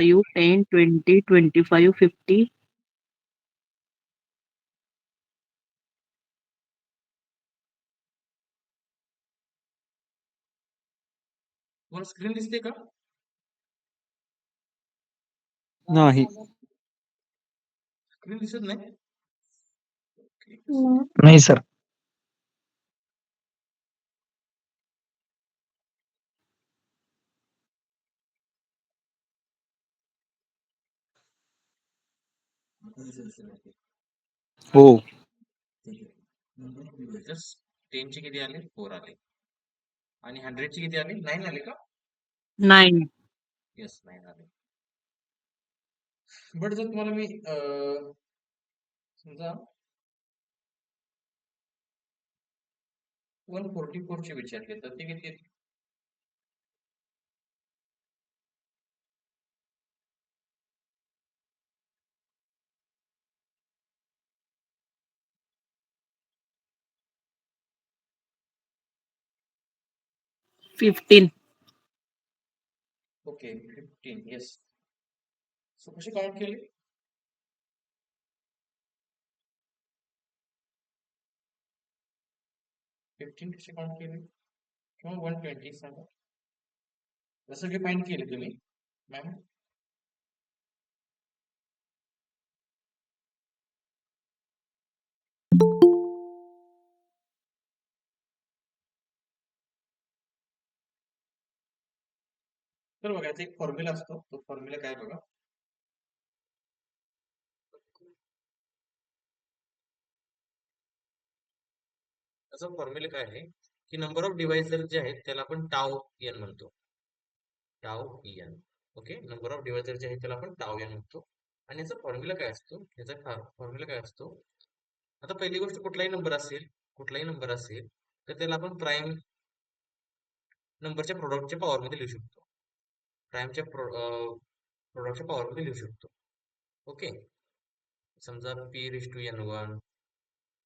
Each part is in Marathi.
5, 10, 20, 25, 50. तुम्हाला स्क्रीन दिसते का? नाही. स्क्रीन दिसत नाही? नाही सर. हो. ठीक आहे. जस्ट 10 चे किती आले? 4 आले. आणि 100 चे किती आले? 9 आले का? 9. येस, 9 आले. बट जर तुम्हाला मी समजा 144 चे विचारले तर ते किती येतील? 15. ओके, 15. येस. सो कसे काउंट केले? 15 कसे काउंट केले? किंवा 120 सांगा. जसं की फाइंड केले तुम्ही मॅम. तर बघा याचा एक फॉर्म्युला असतो. तो फॉर्म्युला काय बघा. त्याचा फॉर्म्युला काय आहे की नंबर ऑफ डिव्हायझर जे आहेत त्याला आपण टाऊ एन म्हणतो. Tau N. Okay, number of divisor जे आहेत त्याला आपण टाऊ एन म्हणतो. आणि याचा फॉर्म्युला काय असतो? याचा फॉर्म्युला काय असतो? आता पहिली गोष्ट कुठलाही नंबर असेल तर त्याला आपण प्राईम नंबरच्या प्रोडक्टच्या पॉवर मध्ये लिहू शकतो. प्राईमच्या प्रोडक्टच्या पॉवर मध्ये लिहू शकतो. ओके, समजा P raise to N one,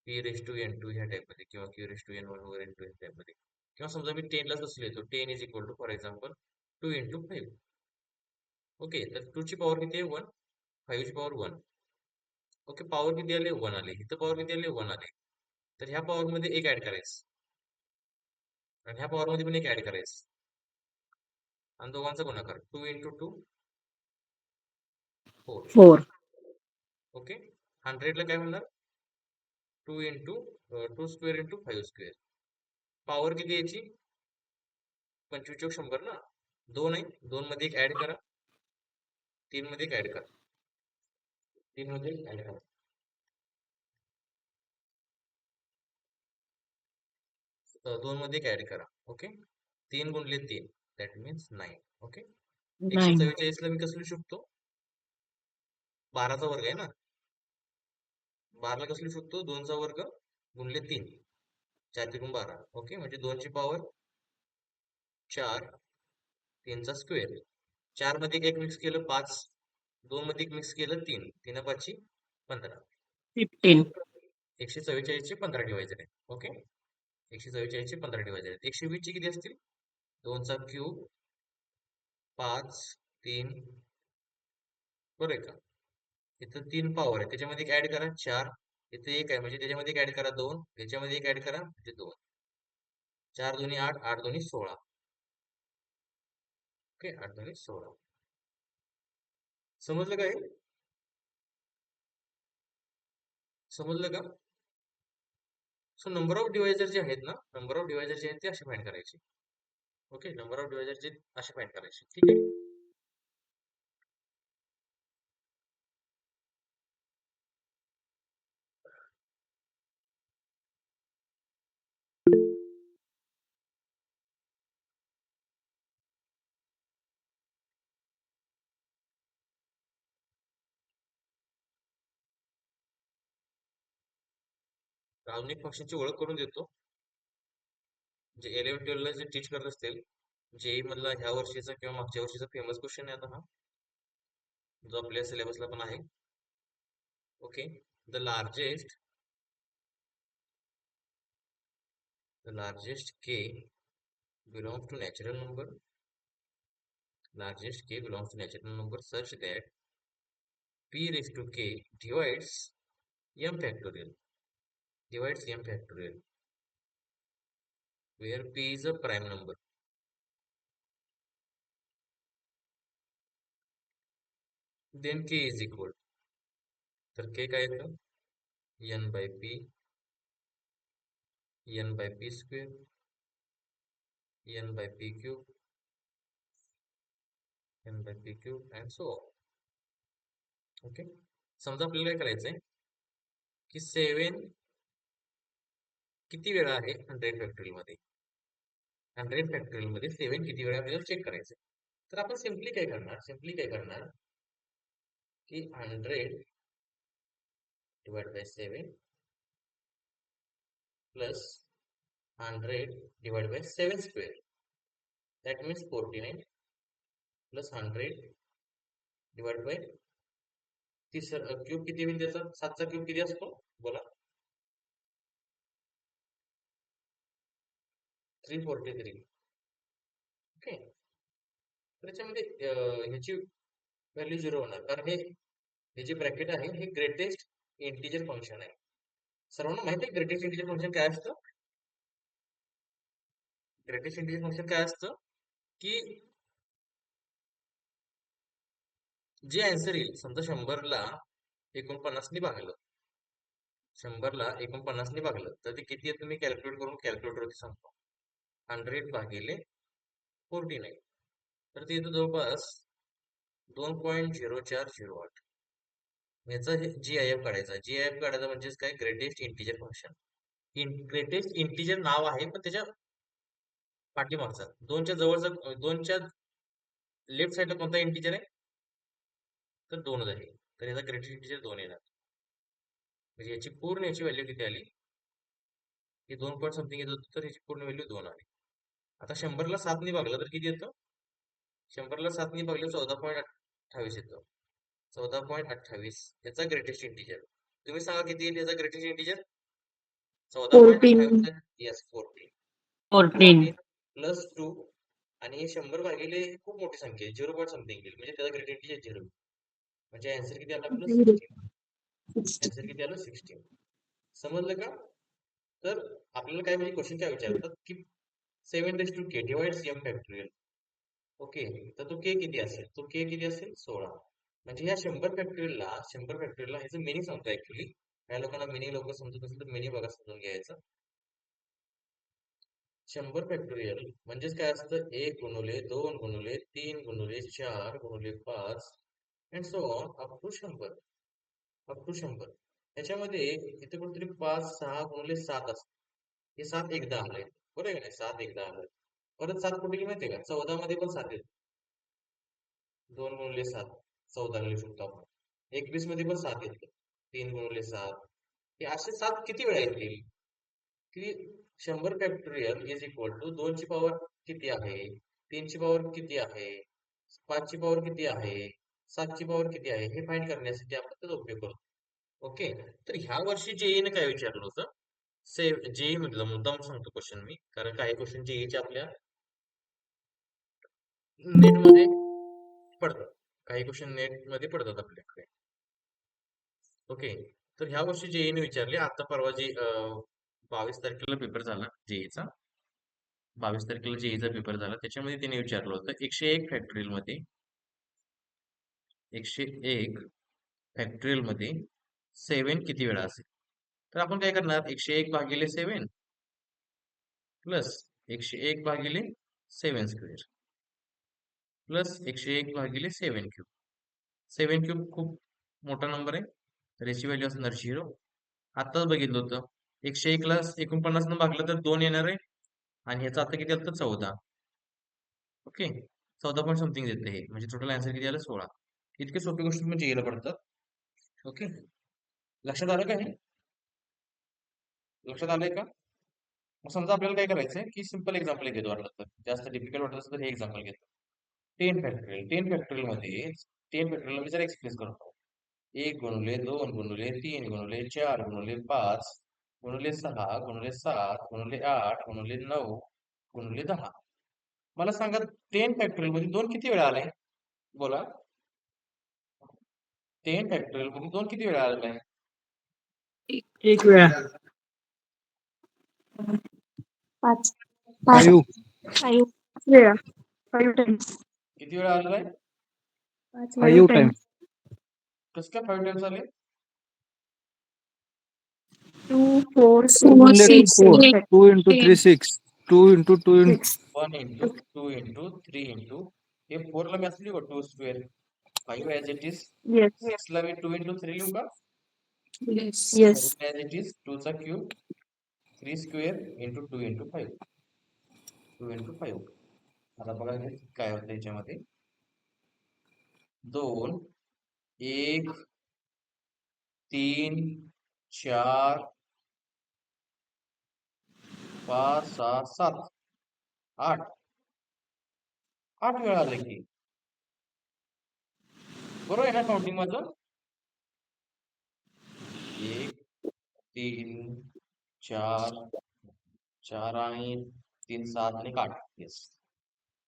P raise to N two ह्या टाइप मध्ये, किंवा Q raise to N one वगैरे एन टू ह्या टाइप मध्ये. किंवा समजा मी 10 ला कसं लिहितो, 10 is equal to for example 2 into 5. Okay, तर 2 ची पॉवर किती आहे? 1. 5 ची पॉवर 1. ओके, पॉवर किती आले? 1 आले. इथं पॉवर किती आले? 1 आले. तर ह्या पॉवर मध्ये एक ऍड करायचं आणि ह्या पॉवर मध्ये पण एक ऍड करायचं आणि दोघांचा गुणाकार 2 इंटू 2 4. 4. ओके, 100 ला काय होणार? 2 into 2 square into 5 square. Power किती याची? 25 चौक 100 ना. 2 आहे, 2 मध्ये एक ऍड करा, 3 मध्ये एक ऍड करा, 3 मध्ये एक ऍड करा. 2 मध्ये एक ऍड करा. ओके, 3 गुणले 3 दॅट मीन्स 9. ओके, 9. 144 ला मी कसं लिहू शकतो? 12 चा वर्ग आहे ना. 12 ला कसं लिहू शकतो? 2 चा वर्ग गुणले 3, 4 3 12. ओके, म्हणजे 2 ची पॉवर 4, 3 चा स्क्वेअर. 4 मध्ये एक मिक्स केलं 5, 2 मध्ये एक मिक्स केलं 3, 3 5 15. 15. 144 चे 15 डिवायझर आहे. ओके, 144 चे 15 डिवायझर आहेत. 120 चे किती असतील? 2 चा क्यूब, 5, 3, बरोबर आहे का? इथं 3 पॉवर आहे, त्याच्यामध्ये एक ऍड करा 4, इथे एक आहे म्हणजे त्याच्यामध्ये एक ऍड करा 2, त्याच्यामध्ये एक ऍड करा म्हणजे 2. 4 दोन्ही 8, 8 दोन्ही 16. ओके, 8 दोन्ही 16. समजलं काय? समजलं का? सो नंबर ऑफ डिवायझर जे आहेत ना, नंबर ऑफ डिवायझर जे आहेत ते असे फाइंड करायचे. ओके, नंबर ऑफ डिवायझर जे असे फाइंड करायचे. ठीक आहे. अजून एक फंक्शनची ओळख करून देतो. जे 11 12 ला जे टीच करत असतील, जेई मधला ह्या वर्षीचा किंवा मागच्या वर्षीचा फेमस क्वेश्चन आहे आता हा, जो आपल्या सिलेबसला पण आहे. Okay, the largest k belongs to natural number largest k belongs to natural number such that p raised to k divides m factorial, where p is a prime number. Then k is equal. तर k काय येतं? n by p square, n by p cube, and so on. Okay. समजा आपल्याला काय करायचंय की 7 किती वेळा आहे 100 फॅक्टोरियल मध्ये. 100 फॅक्टोरियल मध्ये 7 किती वेळा आपल्याला चेक करायचंय. तर आपण सिम्पली काय करणार की 100 divided by 7 plus 100 divided by 7 square. That means 49 plus 100 divided by cube किती होईल त्याचा? 7 चा क्यूब किती असतो? बोला. 343. ओके. तर याच्यामध्ये ह्याची व्हॅल्यू 0 होणार, कारण हे जे ब्रॅकेट आहे हे ग्रेटेस्ट इंटिजर फंक्शन आहे. सर्वांना माहिती आहे ग्रेटेस्ट इंटिजर फंक्शन काय असतं? ग्रेटेस्ट इंटिजर फंक्शन काय असतं की जे आन्सर येईल, समजा 100ला 49 ने भागलं, 100ला 49 ने भागलं तर ते किती आहे तुम्ही कॅल्क्युलेट करून कॅल्क्युलेटरवरती सांगतो. 100 भागिले 49, तर ते येतं जवळपास 2.0408. याचा GIF काढायचा. GIF काढायचा म्हणजेच काय? Greatest integer function. Greatest integer नाव आहे, पण त्याच्या पाठीमागचा 2च्या जवळचा 2च्या लेफ्ट साईडला कोणता इंटिजर आहे? तर 2 आहे. तर याचा ग्रेटेस्ट इंटिजर 2 येणार. म्हणजे याची पूर्ण व्हॅल्यू किती आली? हे 2 पॉईंट समथिंग येत होतं, तर याची पूर्ण व्हॅल्यू 2 आली. आता 100ला 7 ने भागलं तर किती येतं? 100ला 7 ने भागलं 14.28 येतं. 14.28 याचा ग्रेटेस्ट इंटिजर. तुम्ही सांगा किती येईल याचा ग्रेटेस्ट इंटिजर? 14.28. येस, 14. 14. प्लस 2 आणि हे 100 भागिले खूप मोठी संख्या आहे, 0 पॉईंट समथिंग येईल, म्हणजे त्याचा ग्रेटेस्ट इंटिजर 0. म्हणजे आन्सर किती आला आपलं? 16. आन्सर किती आलं? 16. समजलं का? तर आपल्याला काय म्हणजे क्वेश्चन काय विचारतात की 7 raised to k divides m factorial. Okay, तर तो k किती असेल? तो k किती असेल? 16. म्हणजे ह्या 100 फॅक्टोरियलला ह्याचं मिनिंग सांगतो ऍक्च्युली. या लोकांना मिनिंग लवकर समजत असेल तर मिनिंग बघा, समजून घ्यायचं. 100 फॅक्टोरियल म्हणजेच काय असतं? 1 गुणुले 2 गुणुले 3 गुणुले 4 गुणुले 5 and so on up to 100. याच्यामध्ये इथे कुठेतरी 5 6 गुणुले 7 असतं. हे 7 एकदा आलंय, बरोबर आहे का नाही? 7 एकदा आलंय. परत 7 कुठे गेली माहितीये का? 14 मध्ये पण 7 येत. 2 गुणुले 7 14 लिहू शकतो आपण. 21 मध्ये पण 7 येतं. 3 गुणुले 7. हे असे 7 किती वेळा येतील? की 100 फॅक्टोरियल इज इक्वल टू 2 ची पॉवर किती आहे, 3 ची पॉवर किती आहे, 5 ची पॉवर किती आहे, 7 ची पॉवर किती आहे, हे फाइंड करण्यासाठी आपण त्याचा उपयोग करतो. ओके. तर ह्या वर्षी जेईने काय विचारलं होतं? जेई मधलं मुद्दाम सांगतो क्वेश्चन मी, कारण काही क्वेश्चन जेईचे आपल्या नेट मध्ये पडतात, काही क्वेश्चन नेट मध्ये पडतात आपल्याकडे. ओके. तर ह्या वर्षी जेईने विचारले, आता परवा जे 22 तारखेला पेपर झाला जेईचा, 22 तारखेला जेईचा पेपर झाला, त्याच्यामध्ये त्याने विचारलं होतं 101 फॅक्टोरियल मध्ये 7 किती वेळा असेल? तर आपण काय करणार? 101 भागिले 7 प्लस 101 भागिले 7 स्क्वेअर प्लस 101 भागिले 7 क्यूब. 7 क्यूब खूप मोठा नंबर आहे, तर याची व्हॅल्यू असणार 0. आताच बघितलं होतं 101 ला 49 न भागलं तर 2 येणार आहे, आणि ह्याचं आता किती आलं? 14. ओके, 14 पॉईंट समथिंग देते हे, म्हणजे टोटल आन्सर किती आलं? 16. इतके सोपी गोष्टी म्हणजे यायला पडतात. ओके, लक्षात आलं का? हे लक्षात आलंय का? मग समजा आपल्याला काय करायचंय की सिंपल एक्झाम्पल घेतो, वाटलं तर जास्त डिफिकल्ट वाटत असेल तर हे एक्झाम्पल घेतो. 10 फॅक्टोरियल मध्ये 10 फॅक्टोरियल मी जरा एक्सप्रेस करतो. 1 गुणुले 2 गुणुले 3 गुणुले 4 गुणुले 5 गुणुले 6 गुणुले 7 गुणुले 8 गुणुले 9 गुणुले 10. मला सांगा 10 फॅक्टोरियल मध्ये 2 किती वेळा आलाय? बोला. 10 फॅक्टोरियल मध्ये 2 किती वेळा आलाय? एक वेळा. 5 5 वेळा 5 टाइम्स किती वेळा आलाय? 5 5 टाइम टाइम्स कसं काय 5 टाइम्स आले? 2 4 only 6 4 8 2 into 3 6 2 into 2 into 6 1 into 2 into 3 into हे 4 ला मी असं लिहू 2 square 5 as it is yes 6 ला मी 2 into 3 लिहू का? Yes. yes 7 as it is 2 चा cube 3 square into 2 into 5 2 into 5 आता बघा हे काय होतं याच्यामध्ये 2 1 3 4 5 6 7 8 8 वेळा आले की बरोबर आहे ना काउंटिंग माझं 1 3 4 4 आणि 3 7 आणि 8 येस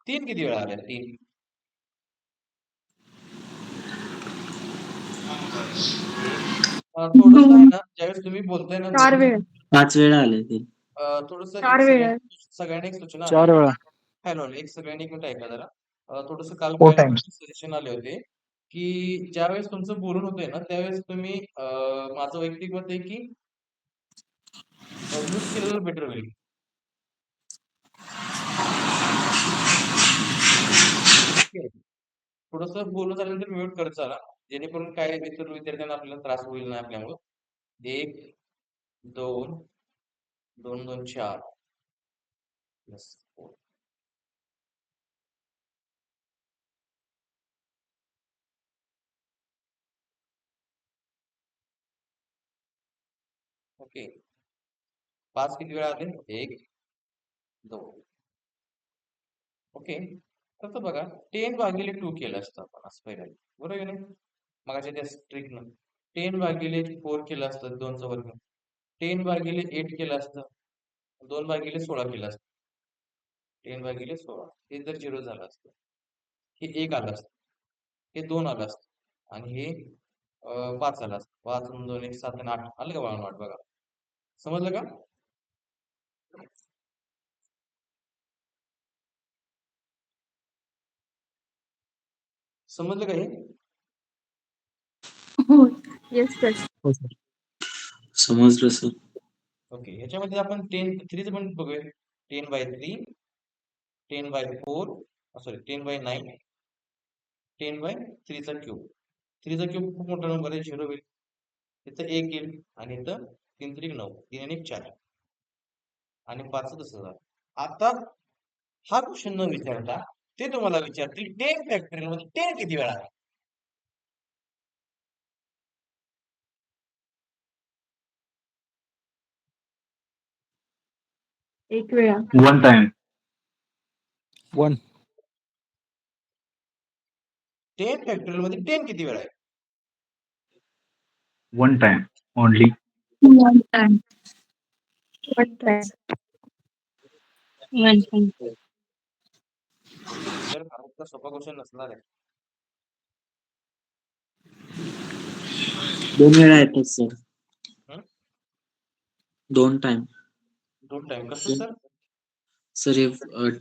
3 किती वेळा आले 3 थोडस आहे ना ज्यावेळेस तुम्ही बोलताय ना 4 वेळा 5 वेळा आले ते. थोडस 4 वेळा सगळ्यांनी एक सूचना आहे 4 वेळा हॅलो एक सगळ्यांनी एक मिनिट ऐका जरा थोडस काल 4 times सजेशन आले होते की ज्यावेळेस तुमचं बोलून होतंय ना त्यावेळेस तुम्ही माझं वैयक्तिक मत आहे की म्यूट केलेलं बेटर होईल थोडस बोलून झाल्यानंतर म्यूट करत चला जेणेकरून काय इतर विद्यार्थ्यांना आपल्याला त्रास होईल नाही आपल्यामुळं 1 2 2 2 4 yes 4 ओके 5 किती वेळा आले 1 2 ओके तसं बघा 10 भागिले 2 केलं असतं आपण असं पहिलं बरोबर आहे ना मगाच्या त्या ट्रिकनं 10 भागिले 4 केलं असतं 2 चा वर्ग 10 भागिले 8 केलं असतं 2 भागिले 16 केलं असतं 10 भागिले 16 हे जर 0 झालं असतं हे 1 आलं असतं हे 2 आलं असतं आणि हे 5 आलं असतं 5 2 1 7 आणि 8 आलं का बाळा वाट बघा समजलं का समजलं का हे हो yes sir हो सर समजलं सर. ओके ह्याच्यामध्ये आपण 10 3 पण बघूया 10 by 3 10 by 4 sorry 10 by 9 10 by 3 चा क्यूब 3 चा क्यूब खूप मोठा नंबर आहे 0 होईल इथं 1 येईल आणि इथं 3 3 9 3 आणि 4 आणि 5 तसं झालं आता हा क्वेश्चन न विचारता ते तुम्हाला विचारतील 10 फॅक्टोरियल मध्ये 10 किती वेळा आहे? एक वेळा 1 time. 1 10 फॅक्टोरियल मध्ये 10 किती वेळा आहे 1 time only. One time. 1 time One time. तर हा इतका सोपा क्वेश्चन नसणार आहे 2 वेळा येतात सर. हं? 2 टाइम. 2 टाइम कसं सर सर हे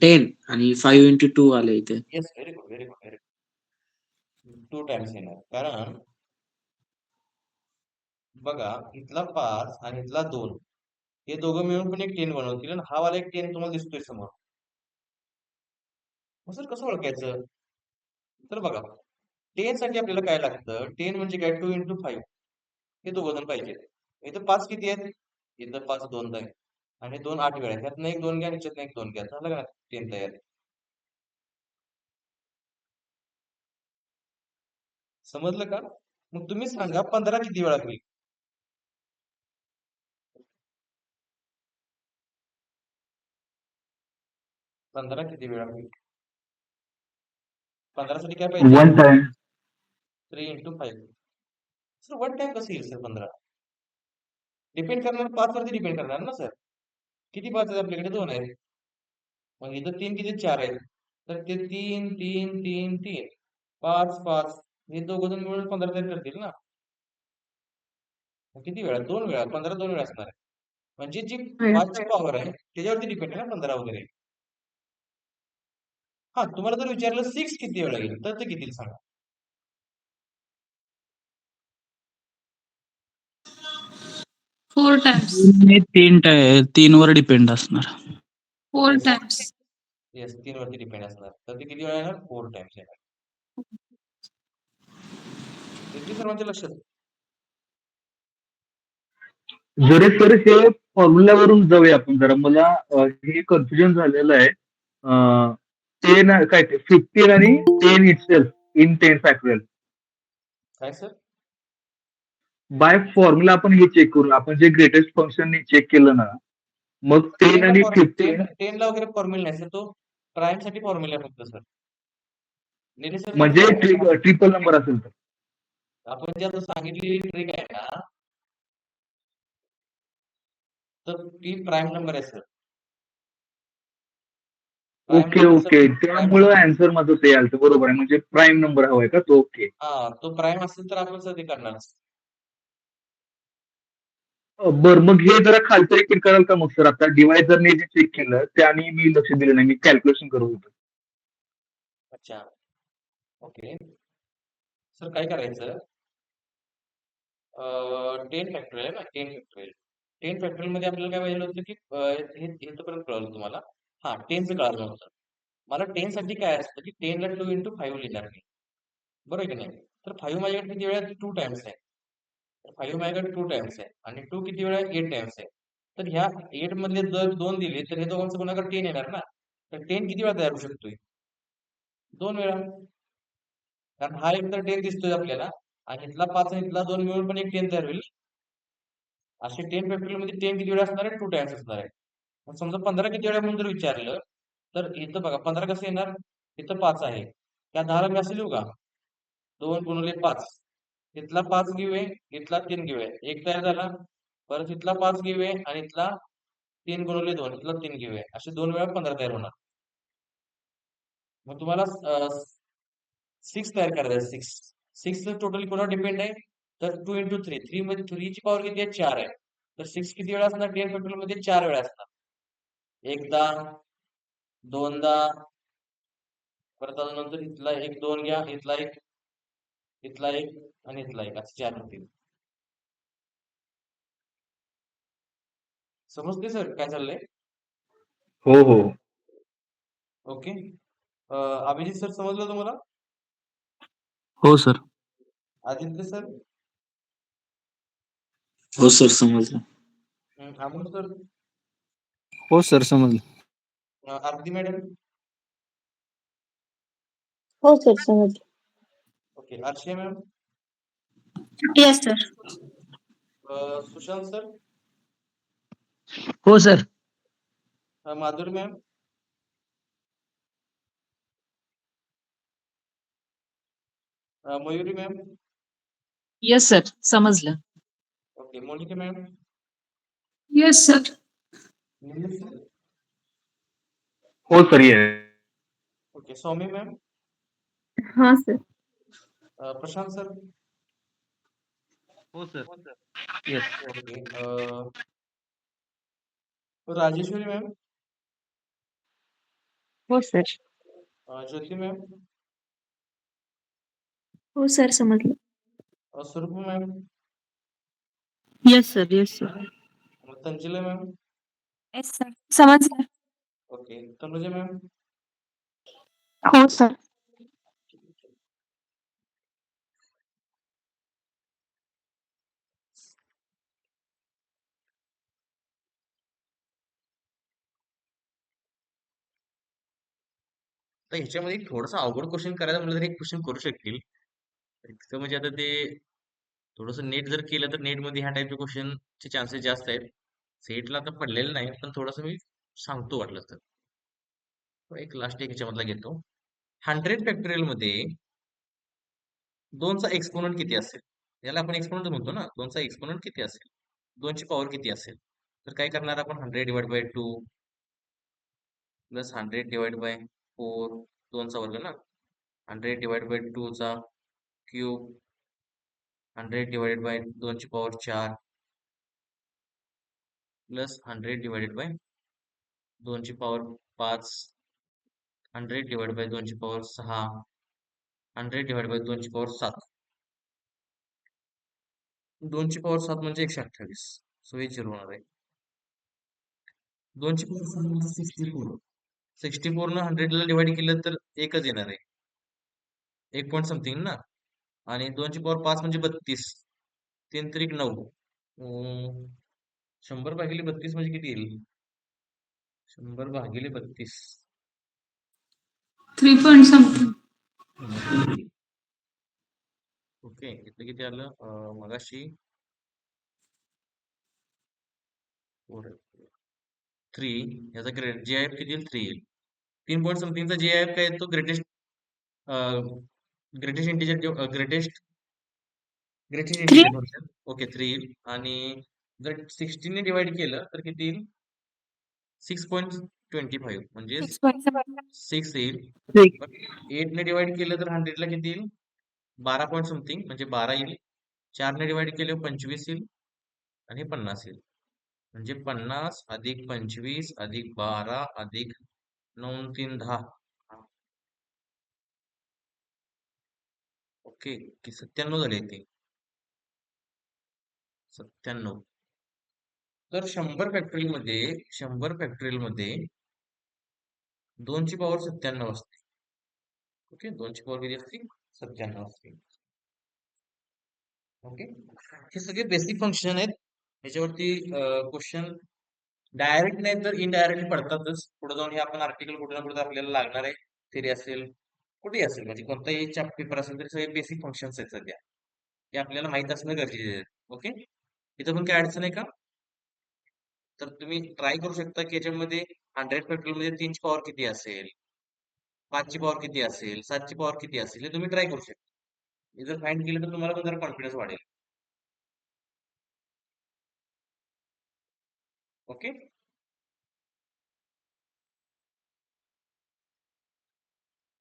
10 आणि 5 into 2 आले इथे. Yes very good very good very good 2 times येणार कारण बघा इथला 5 आणि इथला 2 हे दोघं मिळून पण एक 10 बनवतील आणि हा वाला एक 10 तुम्हाला दिसतोय समोर मग सर कसं ओळखायचं तर बघा 10 साठी आपल्याला काय लागतं 10 म्हणजे काय 2 into 5 हे दोघं जण पाहिजे इथं 5 किती आहेत इथं 5 2 आहे आणि 2 8 वेळा ह्यातनं एक 2 घ्या आणि ह्याच्यातनं एक 2 घ्या झालं का 10 तयार समजलं का मग तुम्ही सांगा 15 किती वेळा होईल 15 किती वेळा होईल 15 साठी काय पाहिजे 1 time. 3 into 5 सर 1 टाइम कसं येईल सर 15 डिपेंड करणार 5 वरती डिपेंड करणार ना सर किती 5 आहेत आपल्याकडे 2 आहेत मग इथं 3 किती 4 आहेत तर ते 3 3 3 3 5 5 हे दोघं जण मिळून 15 तयार करतील ना. मग किती वेळा? 2 वेळा. 15 2 वेळा असणार आहे. म्हणजे जी 5 ची पॉवर आहे त्याच्यावरती डिपेंड आहे ना 15 वगैरे. हा, तुम्हाला जर विचारलं 6 किती वेळा येईल तर ते किती सांगा. 4 times. 3 वर डिपेंड असणार. 4 times. येस, 3 वरती डिपेंड असणार. तर ते किती वेळा येणार? 4 टाइम्स येणार. येते सर्वांच्या लक्षात? जरी सर हे फॉर्म्युल्यावरून जाऊया आपण जरा. मला हे कन्फ्युजन झालेलं आहे. 10 काय ते 15 आणि 10 इटसेल्फ इन 10 फॅक्टोरियल. काय सर? बाय फॉर्म्युला आपण हे चेक करू. आपण जे ग्रेटेस्ट फंक्शन चेक केलं ना, मग 10 आणि 15 10 ला वगैरे फॉर्म्युला नाही सर, तो प्राइम साठी फॉर्म्युला फक्त सर. नीले सर, म्हणजे ट्रिपल नंबर असेल तर. आपण जे आता सांगितलेली ट्रिक आहे ना, तर ती प्राइम नंबर आहे सर. ओके ओके, त्यामुळं आन्सर माझं ते आलं. बरोबर आहे, म्हणजे प्राईम नंबर हवाय का तो. ओके. हा, तो प्राइम असेल तर आपण सर ते करणार. बर, मग हे जरा खालचं एक कराल का मग सर? आता डिवायझरने जे चेक केलं ते आणि मी लक्ष दिलं नाही, मी कॅल्क्युलेशन करत होतो. अच्छा, ओके सर. काय करायचं? 10 फॅक्टोरियल आहे ना, 10 फॅक्टोरियल. 10 फॅक्टोरियल मध्ये आपल्याला काय पाहिजे होतं की हे इथपर्यंत कळलं तुम्हाला. हा, 10चं कळलं नव्हतं. मला 10 साठी काय असतं की 10 ला 2 into 5 लिहिणार मी, बरोबर की नाही? तर 5 माझ्याकडे किती वेळा? 2 टाइम्स आहे. 5 माझ्याकडे 2 टाइम्स आहे आणि 2 किती वेळा? 8 टाइम्स आहे. तर ह्या 8 मधले जर 2 दिले तर हे दोघांचं गुणाकार 10 येणार ना. तर 10 किती वेळा तयार होऊ शकतोय? 2 वेळा. कारण हा एक तर 10 दिसतोय आपल्याला आणि इथला 5 आणि इथला 2 मिळून पण एक 10 तयार होईल. असे 10 फॅक्टोरियल मध्ये 10 किती वेळा असणार आहे? 2 टाइम्स असणार आहे. मग समजा 15 किती वेळा म्हणून जर विचारलं तर इथं बघा 15 कसं येणार? इथं 5 आहे, त्या 10 मी असं लिहू का? 2 गुणिले 5. इथला 5 घेऊया, इथला 3 घेऊया, एक तयार झाला. परत इथला 5 घेऊया आणि इथला 3 गुणिले 2, इथला 3 घेऊया. असे 2 वेळा 15 तयार होणार. मग तुम्हाला 6 तयार करायचं. 6 टोटल कोणावर डिपेंड आहे? तर 2 into 3. 3 मध्ये 3 ची पॉवर किती आहे? 4 आहे. तर 6 किती वेळा असणार? 10 फॅक्टोरियल मध्ये 4 वेळा असणार. एकदा, दोनदा, परत अजून नंतर इथला एक 2 घ्या, इथला एक, इथला एक आणि इथला एक, असे 4 होतील. समजते सर काय चाललंय? हो हो. ओके. अभिजित सर, समजलं तुम्हाला? हो सर. आदित्य सर? हो सर, समजलं. अमोल सर? हो सर, समजलं. आरती मॅडम? हो सर, समजलं. Okay. Arshiya ma'am? Yes, sir. Sushant sir? हो sir. Madhuri ma'am? Mayuri ma'am? Yes sir, समजलं. Okay. Monica ma'am? Yes, sir. Nilesh sir? हो सर, ये. ओके. सौम्य मॅम? हा सर. प्रशांत सर? हो सर. ओके. राजेश्वरी मॅम? हो सर. ज्योती मॅम? हो सर, समजलं. Swaroop ma'am? Yes, sir. Yes, sir. Tanzila ma'am? Yes, sir. समजलं. ओके. तनुजा मॅम? हो सर. तर ह्याच्यामध्ये थोडासा अवघड क्वेश्चन करायला म्हटलं तर एक क्वेश्चन करू शकतील. इतकं म्हणजे आता ते थोडस नेट जर केलं तर नेट मध्ये ह्या टाईपच्या क्वेश्चनचे चान्सेस जास्त आहेत. सेटला तर पडलेलं नाही, पण थोडस मी सांगतो वाटलं तर. एक लास्ट एक ह्याच्यामधला घेतो. 100 फॅक्टोरियल मध्ये 2चा एक्सपोनंट किती असेल? याला आपण एक्सपोनंट म्हणतो ना. 2चा एक्सपोनंट किती असेल? 2 ची पॉवर किती असेल? तर काय करणार आपण? 100 divide by 2 plus 100 divide by 4 2चा वर्ग ना. 100 डिवाइड बाय 2चा क्यूब, 100 डिवाइडेड बाय 2ची पॉवर 4 प्लस 100 डिवाइडेड बाय 2ची पॉवर 5, 100 डिवाइड बाय 2ची पॉवर 6, 100 डिवाइड बाय 2ची पॉवर 7. 2ची पॉवर 7 म्हणजे 128. सो हे 0 होणार आहे. 2ची पॉवर 7 म्हणजे 64. 64 न 100 ला डिवाइड केलं तर एकच येणार आहे. 1 पॉईंट समथिंग ना. आणि 2ची पॉवर 5 म्हणजे 32. 3 त्रिक 9. 100 भागिले 32 म्हणजे किती येईल? 100 भागिले 32. 3 पॉइंट समथिंग. ओके, इथं किती आलं? मगाशी 3 याचा GIF किती येईल? 3 येईल. 3 पॉईंट समथिंगचा GIF काय येतो? Greatest integer greatest function. Okay, 3 येईल. आणि जर 16 ने डिवाइड केलं तर किती येईल? 6.25 म्हणजे 6 येईल. 8 ने डिवाइड केलं तर 100 ला किती येईल? 12 पॉईंट समथिंग म्हणजे 12 येईल. 4 ने डिवाइड केलं 25 येईल आणि 50 येईल. म्हणजे 50 अधिक 25 अधिक 12 अधिक 9 3 10. ओके, की 97 झाले ते. 97. तर 100 फॅक्टोरियल मध्ये 2ची पॉवर 97 असते. ओके, 2ची पॉवर किती असते? 97 असते. ओके, हे सगळे बेसिक फंक्शन आहेत. याच्यावरती क्वेश्चन डायरेक्ट नाही तर इनडायरेक्टली पडतातच. पुढे जाऊन हे आपण आर्टिकल कुठे ना कुठे आपल्याला लागणार आहे. थेरी असेल, कुठेही असेल, म्हणजे कोणताही पेपर असेल तरी सगळे बेसिक फंक्शन्स आहेत सध्या. हे आपल्याला माहित असणं गरजेचे आहे. ओके, इथं पण काय अडचण आहे का? तर तुम्ही ट्राय करू शकता की याच्यामध्ये 100 फॅक्टोरियल मध्ये 3ची पॉवर किती असेल, 5ची पॉवर किती असेल, 7ची पॉवर किती असेल, हे तुम्ही ट्राय करू शकता. हे जर फाइंड केलं तर तुम्हाला पण जरा कॉन्फिडन्स वाढेल. ओके,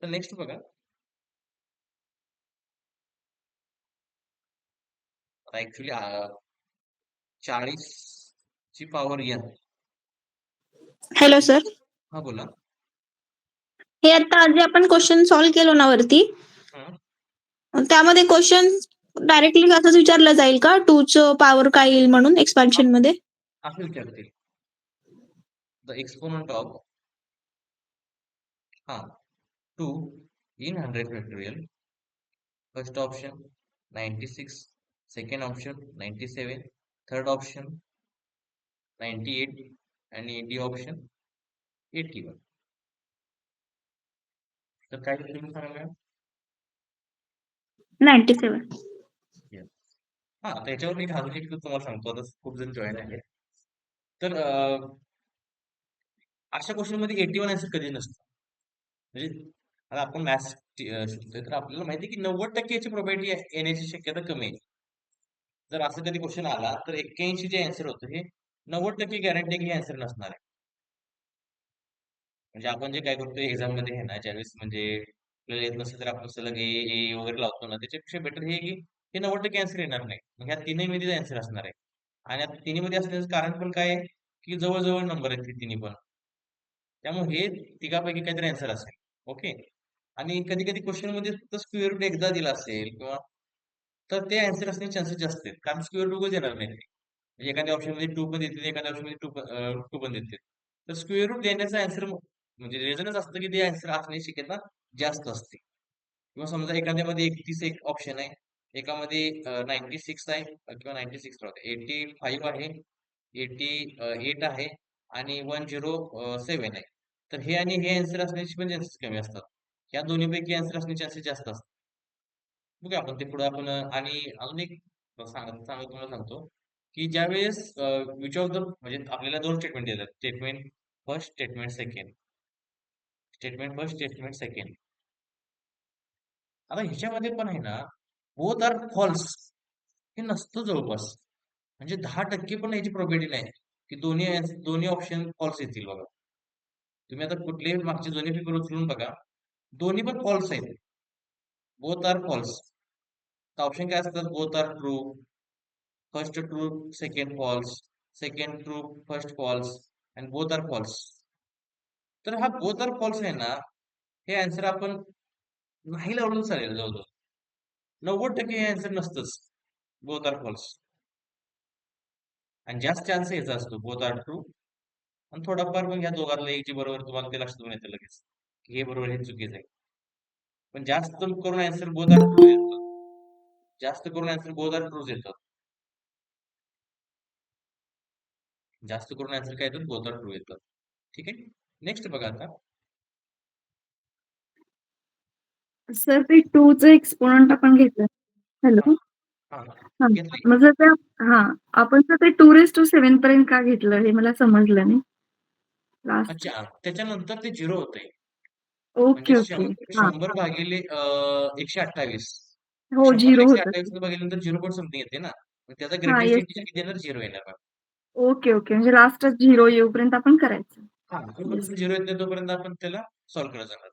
तर नेक्स्ट बघा. ऍक्च्युली 40ची पॉवर n. हॅलो सर, हा, बोला. हे आता जे आपण क्वेश्चन सॉल्व्ह केलो ना वरती, हं. त्यामध्ये क्वेश्चन डायरेक्टली असंच विचारलं जाईल का 2चं पॉवर काय येईल म्हणून एक्सपान्शन मध्ये? असं विचारतील. The exponent of 2 in 100 factorial. First option 96, second option 97, third option 98 आणि डी ऑप्शन 81. तर काय तुम्ही सांगा? 97. हा, त्याच्यावर मी अजून एक तुम्हाला सांगतो. आता खूप जण जॉईन आहे. तर अशा क्वेश्चन मध्ये 81 आन्सर कधी नसतं. म्हणजे आता आपण मॅथ्स शिकतोय तर आपल्याला माहिती आहे की 90% याची प्रोबॅबिलिटी येण्याची शक्यता कमी आहे. जर असं कधी क्वेश्चन आला तर 81 जे आन्सर होतं हे 90% गॅरंटी की आन्सर नसणार आहे. म्हणजे आपण जे काय करतो एक्झाम मध्ये आहे ना, ज्यावेळेस म्हणजे आपल्याला येत नसेल तर आपण सलग ए ए वगैरे लावतो ना, त्याच्यापेक्षा बेटर हे की हे 90% आन्सर येणार नाही. मग ह्या तिन्ही मध्ये आन्सर असणार आहे. आणि आता तिन्ही मध्ये असण्याचं कारण पण काय आहे की जवळजवळ नंबर आहेत ते तिन्ही पण. त्यामुळे हे तिघापैकी काहीतरी आन्सर असेल. ओके, आणि कधी कधी क्वेश्चन मध्ये फक्त स्क्वेअर रूट एकदा दिला असेल किंवा तर ते आन्सर असण्याचे चान्सेस जास्त आहेत. कारण स्क्वेअर रूटच येणार नाही. म्हणजे एखाद्या ऑप्शन मध्ये 2 पण देतील, एखाद्या ऑप्शन मध्ये 2 पण देतील. तर स्क्वेअर रूट देण्याचा आन्सर म्हणजे रिझनच असतं की ते आन्सर असण्याची शक्यता जास्त असते. किंवा समजा एखाद्यामध्ये 31 एक ऑप्शन आहे, एकामध्ये 96 आहे किंवा 96 85 आहे, 88 आहे आणि 107 आहे. तर हे आणि हे आन्सर असण्याचे पण चान्सेस कमी असतात. या दोन्हीपैकी आन्सर असण्याचे चान्सेस जास्त असतात. बघा आपण ते पुढे आपण आणि अजून एक तुम्हाला सांगतो की ज्यावेळेस विच ऑफ द म्हणजे आपल्याला 2 स्टेटमेंट देतात. Statement first, statement second. Statement first, statement second. आता ह्याच्यामध्ये पण आहे ना, बोथ आर फॉल्स हे नसतं जवळपास. म्हणजे 10% पण याची प्रोबॅबिलिटी नाही की दोन्ही ऑप्शन फॉल्स येतील. बघा तुम्ही आता कुठलेही मागचे दोन्ही पेपर उचलून बघा, दोन्ही पण फॉल्स आहेत. Both are false. तर ऑप्शन काय असतात? Both are true, first true second false, second true first false and both are false. तर हा बोथ आर फॉल्स आहे ना, हे आन्सर आपण नाही लावलं तर चालेल. जवळजवळ 90% हे आन्सर नसतंच, बोथ आर फॉल्स. आणि जास्त चान्स याचा असतो बोथ आर ट्रू. आणि थोडाफार मग ह्या दोघांना एक जी बरोबर तुम्हाला ते लक्षात येतं लगेच की हे बरोबर हे चुकीचं आहे. पण जास्त करून आन्सर बोथ आर ट्रू येतं. जास्त करून आन्सर बोथ आर ट्रूच येतं. जास्त करून आन्सर काय येतं? बोथ आर ट्रू येतं. ठीक आहे. नेक्स्ट बघा आता. सर ते 2 चं एक्सपोनंट आपण घेतलं. हॅलो. हा हां. घेतली. मग जर त्या हां. आपण सर ते 2:7 पर्यंत का घेतलं हे मला समजलं नाही. लास्ट. अच्छा, त्याच्यानंतर ते 0 होतंय. म्हणजे ओके, ओके. हां. 100 भागिले 128. हो, 100 ला 0 होतं. 128 भागिल्यानंतर 0 पॉइंट समथिंग येते ना. मग त्याचा हां, ग्रेटेस्ट येस इंटिजर सर. किती येणार? 0 येणार बघा. Okay, okay. म्हणजे लास्टच 0 येऊपर्यंत आपण करायचं. हां, येस. जोपर्यंत 0 येत नाही तोपर्यंत आपण त्याला सॉल्व्ह करत जाणार.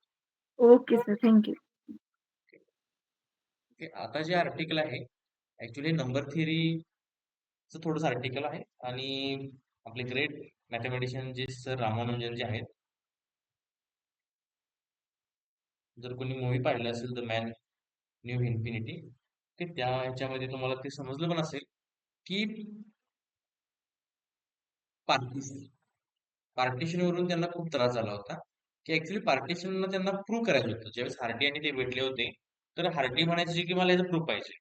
Okay sir. Thank you. Okay. आता जे आर्टिकल आहे ऍक्च्युली नंबर थिअरीचं थोडंसं आर्टिकल आहे आणि आपले ग्रेट मॅथमॅटिशियन जे सर रामानुजन जे आहेत, जर कोणी मूवी पाहिला असेल द मॅन न्यू इन्फिनिटी, ते त्या ह्याच्यामध्ये तुम्हाला ते समजलं पण असेल की पार्टिशन वरून त्यांना खूप त्रास झाला होता की ऍक्च्युली पार्टिशन त्यांना प्रूव्ह करायचं होतं. ज्यावेळेस हार्डी आणि ते भेटले होते तर हार्डी म्हणायचे की मला याचं प्रूफ पाहिजे.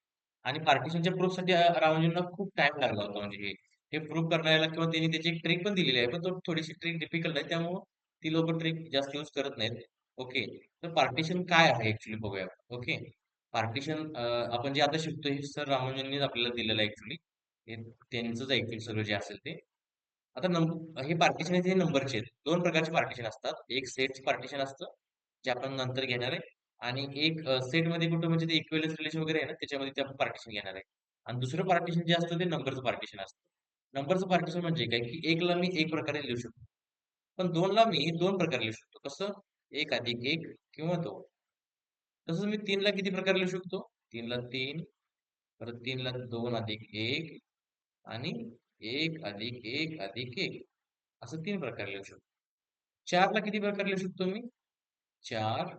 आणि पार्टिशनच्या प्रूफसाठी रामानुजनला खूप टाइम लागला होता. म्हणजे हे प्रूव्ह करण्याला किंवा त्यांनी त्याची एक ट्रिक पण दिलेली आहे, पण तो थोडीशी ट्रिक डिफिकल्ट आहे, त्यामुळे ती लोक ट्रिक जास्त यूज करत नाहीत. ओके. तर पार्टिशन काय आहे ऍक्च्युली बघूया. ओके. पार्टिशन आपण जे आता शिकतो हे सर रामानुजननीच आपल्याला दिलेलं आहे ऍक्च्युली. हे त्यांचंच ऍक्च्युली सगळं जे असेल ते. आता हे पार्टिशन आहेत, हे नंबरचे आहेत. दोन प्रकारचे पार्टिशन असतात. एक सेट पार्टिशन असतं जे आपण नंतर घेणार आहे, आणि एक सेट मध्ये कुठं म्हणजे ते इक्विव्हॅलेन्स रिलेशन वगैरे आहे ना, त्याच्यामध्ये ते आपण पार्टिशन घेणार आहे. आणि दुसरं पार्टिशन जे असतं ते नंबरचं पार्टिशन असतं. नंबरचं पार्टिशन म्हणजे काय की एकला मी एक प्रकारे लिहू शकतो, पण दोनला मी दोन प्रकारे लिहू शकतो. कसं? 1+1 किंवा 2. तसंच मी 3ला किती प्रकारे लिहू शकतो? 3ला 3, परत 3ला 2+1 आणि 1+1+1 असं 3 प्रकारे लिहू शकतो. 4ला किती प्रकारे लिहू शकतो मी? 4,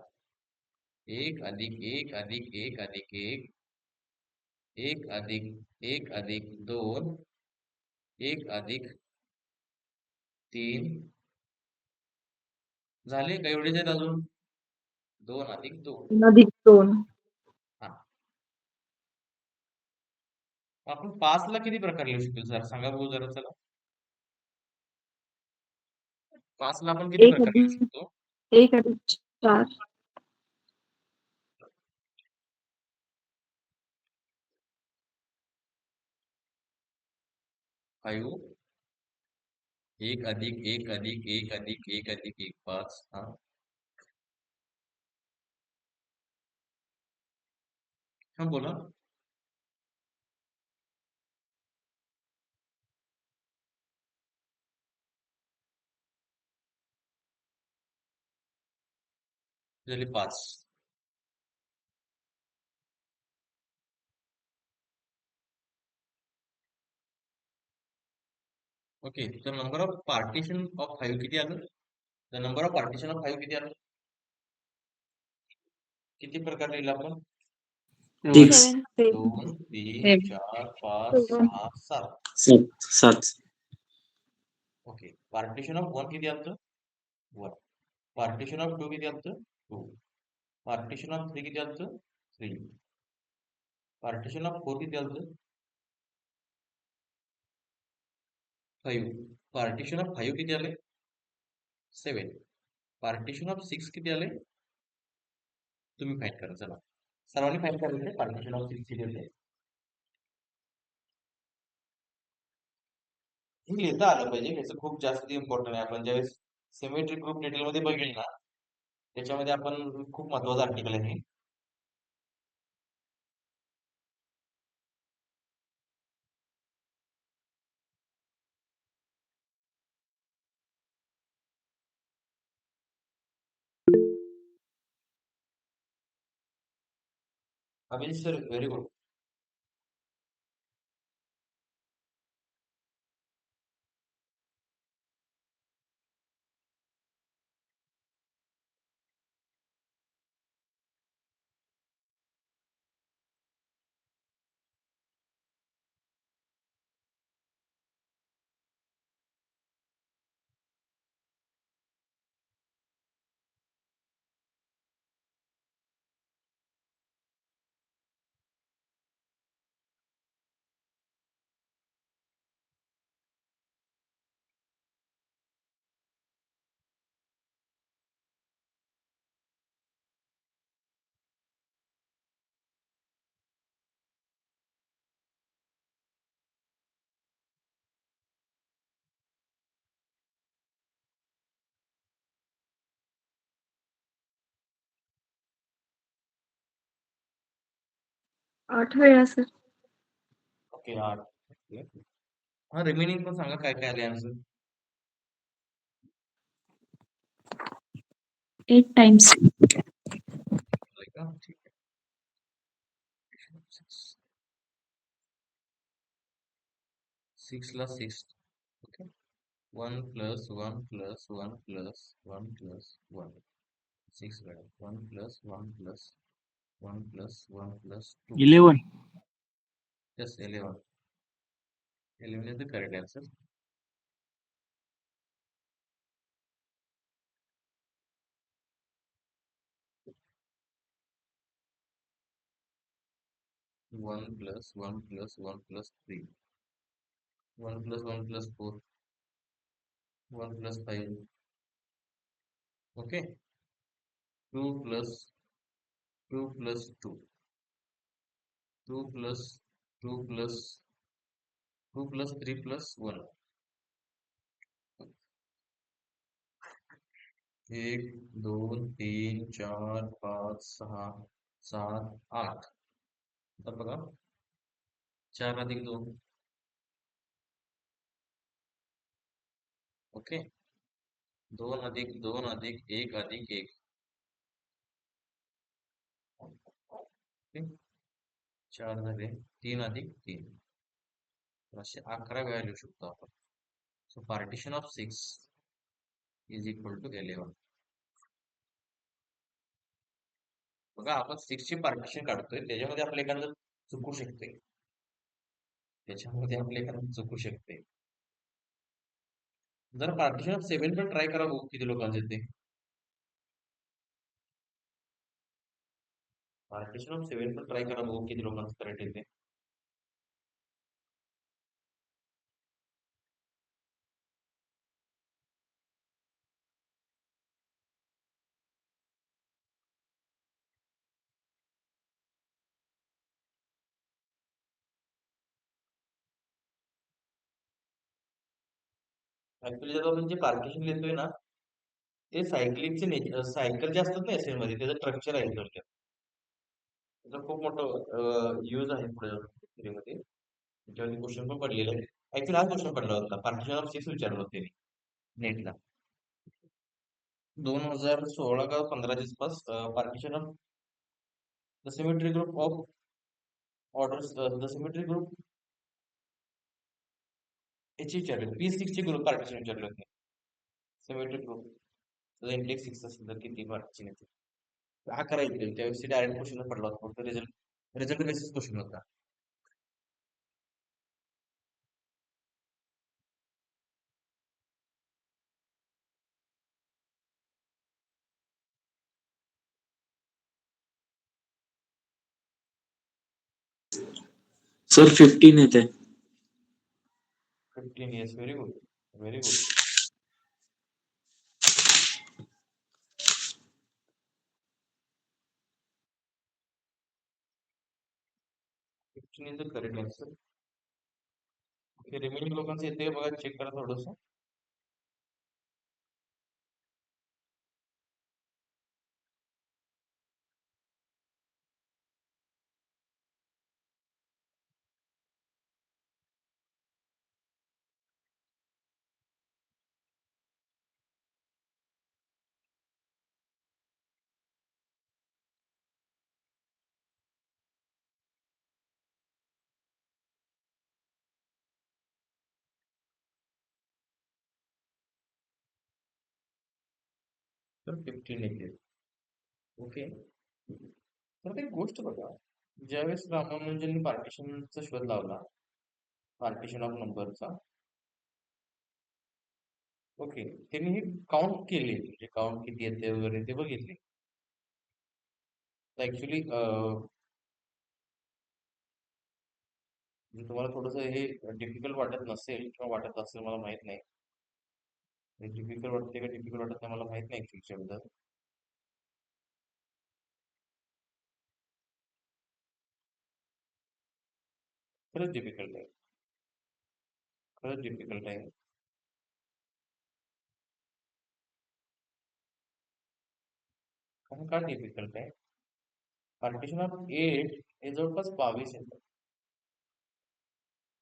1+1+1+1, 1+1+2, 1+3. झाले का? एवढेच आहेत अजून? 2+2. अधिक 2. हा. आपण 5ला किती प्रकारे लिहू शकतो सर? सांगा बघू जरा. चला, 5ला आपण किती 1 प्रकारे लिहू अधिक शकतो? 1 अधिक 4. 5, 1+1+1+1+1, 5. हा, हा बोला. झाले 5. ओके. तर नंबर ऑफ पार्टिशन ऑफ 5 किती आलं? The number of partition of 5 किती आलं? किती प्रकार लिहिला आपण? 6, 7. 2, 3, 7. 4, 5, 6, 7. 7. ओके. पार्टिशन ऑफ 1 किती आलं? 1. पार्टिशन ऑफ 2 किती आलं? 2. पार्टिशन ऑफ 3 किती आलं? 3. पार्टिशन ऑफ 4 किती आलं? 5. पार्टिशन ऑफ 5 किती आले? 7. पार्टिशन ऑफ 6 किती आले? तुम्ही फाईंड करा. चला, सर्वांनी फाईंड करायचं. पार्टिशन ऑफ 6 किती आले? हे लिहिता आलं पाहिजे. ह्याचं खूप जास्त इम्पॉर्टंट आहे. आपण ज्यावेळेस सिमेट्रिक ग्रुप डिटेलमध्ये बघेल ना, त्याच्यामध्ये आपण खूप महत्वाचं आर्टिकल आहे हे. Abhijit sir very good. आठ वेळा सर. ओके 8. ओके. हा रिमेनिंग पण सांगा काय काय आले आन्सर. 8 times. का ठीक आहे. 6 ला 6. Okay. 1 plus 1 plus 1 plus 1 plus 1. 6 वेळा 1 plus 1 plus 1 plus 1 plus 2. 11. Yes, 11. 11 is the correct answer. One plus 1 plus 1 plus 3. 1 plus 1 plus 4. 1 plus 5. Okay. 2 plus 2 plus 2. 2 plus 2 plus 2 plus 3 plus 1. 1, 2, 3, 4, 5, 6, 7, 8. आता बघा 4 अधिक 2. ओके. 2 अधिक 2 अधिक 1 अधिक 1. ओके. 4 झाले 3 अधिक 3. असे 11 वेळा लिहू शकतो आपण. So partition of 6 is equal to 11. बघा आपण 6 ची पार्टिशन काढतोय त्याच्यामध्ये आपल्या एखादं चुकू शकते. जर पार्टिशन ऑफ 7 पण ट्राय करा बघू किती लोकांचे ते. पार्टिशन ऑफ 7 पण ट्राय करा बघू किती लोकांचं करेक्ट येते. ऍक्च्युली जेव्हा आपण जे पार्टिशन लिहितोय ना ते सायकलिंगचे सायकल जे असतात ना एसएन मध्ये त्याचं स्ट्रक्चर आहे थोडक्यात. त्याचं खूप मोठं यूज आहे पुढे मध्ये त्याच्यावरती क्वेश्चन पण पडलेले आहे. ऍक्च्युली हा क्वेश्चन पडला होता पार्टिशन ऑफ 6 विचारलं होते नेटला 2016 का 15 आसपास. Partition of the symmetry group of orders the symmetry group याची विचारले P6 चे ग्रुप पार्टिशन विचारले होते. सिमेट्री ग्रुप इंडेक्स 6 असेल तर किती पार्टिशन येते हा करायचं त्यावेळेस डायरेक्ट क्वेश्चन पडला होता फक्त रिझल्ट बेसिस क्वेश्चन होता. सर 15 येते. 15 years. Very good. Very good. Is the correct answer. Okay, remaining लोकांचं येते बघा चेक करा थोडंसं. तर 15 येतील. ओके. तर एक गोष्ट बघा, ज्यावेळेस रामानुजननी पार्टिशनचा शोध लावला, पार्टिशन ऑफ नंबरचा, ओके, त्यांनी हे काउंट केले, म्हणजे काउंट किती येते वगैरे ते बघितले. तर ऍक्च्युली तुम्हाला थोडंसं हे डिफिकल्ट वाटत नसेल किंवा वाटत असेल मला माहित नाही. डिफिकल्ट वाटते का डिफिकल्ट वाटत नाही मला माहित नाही ऍक्च्युली शब्द. खरंच डिफिकल्ट आहे, खरंच डिफिकल्ट आहे. का डिफिकल्ट आहे? पार्टिशन ऑफ 8 हे जवळपास 22 येतं.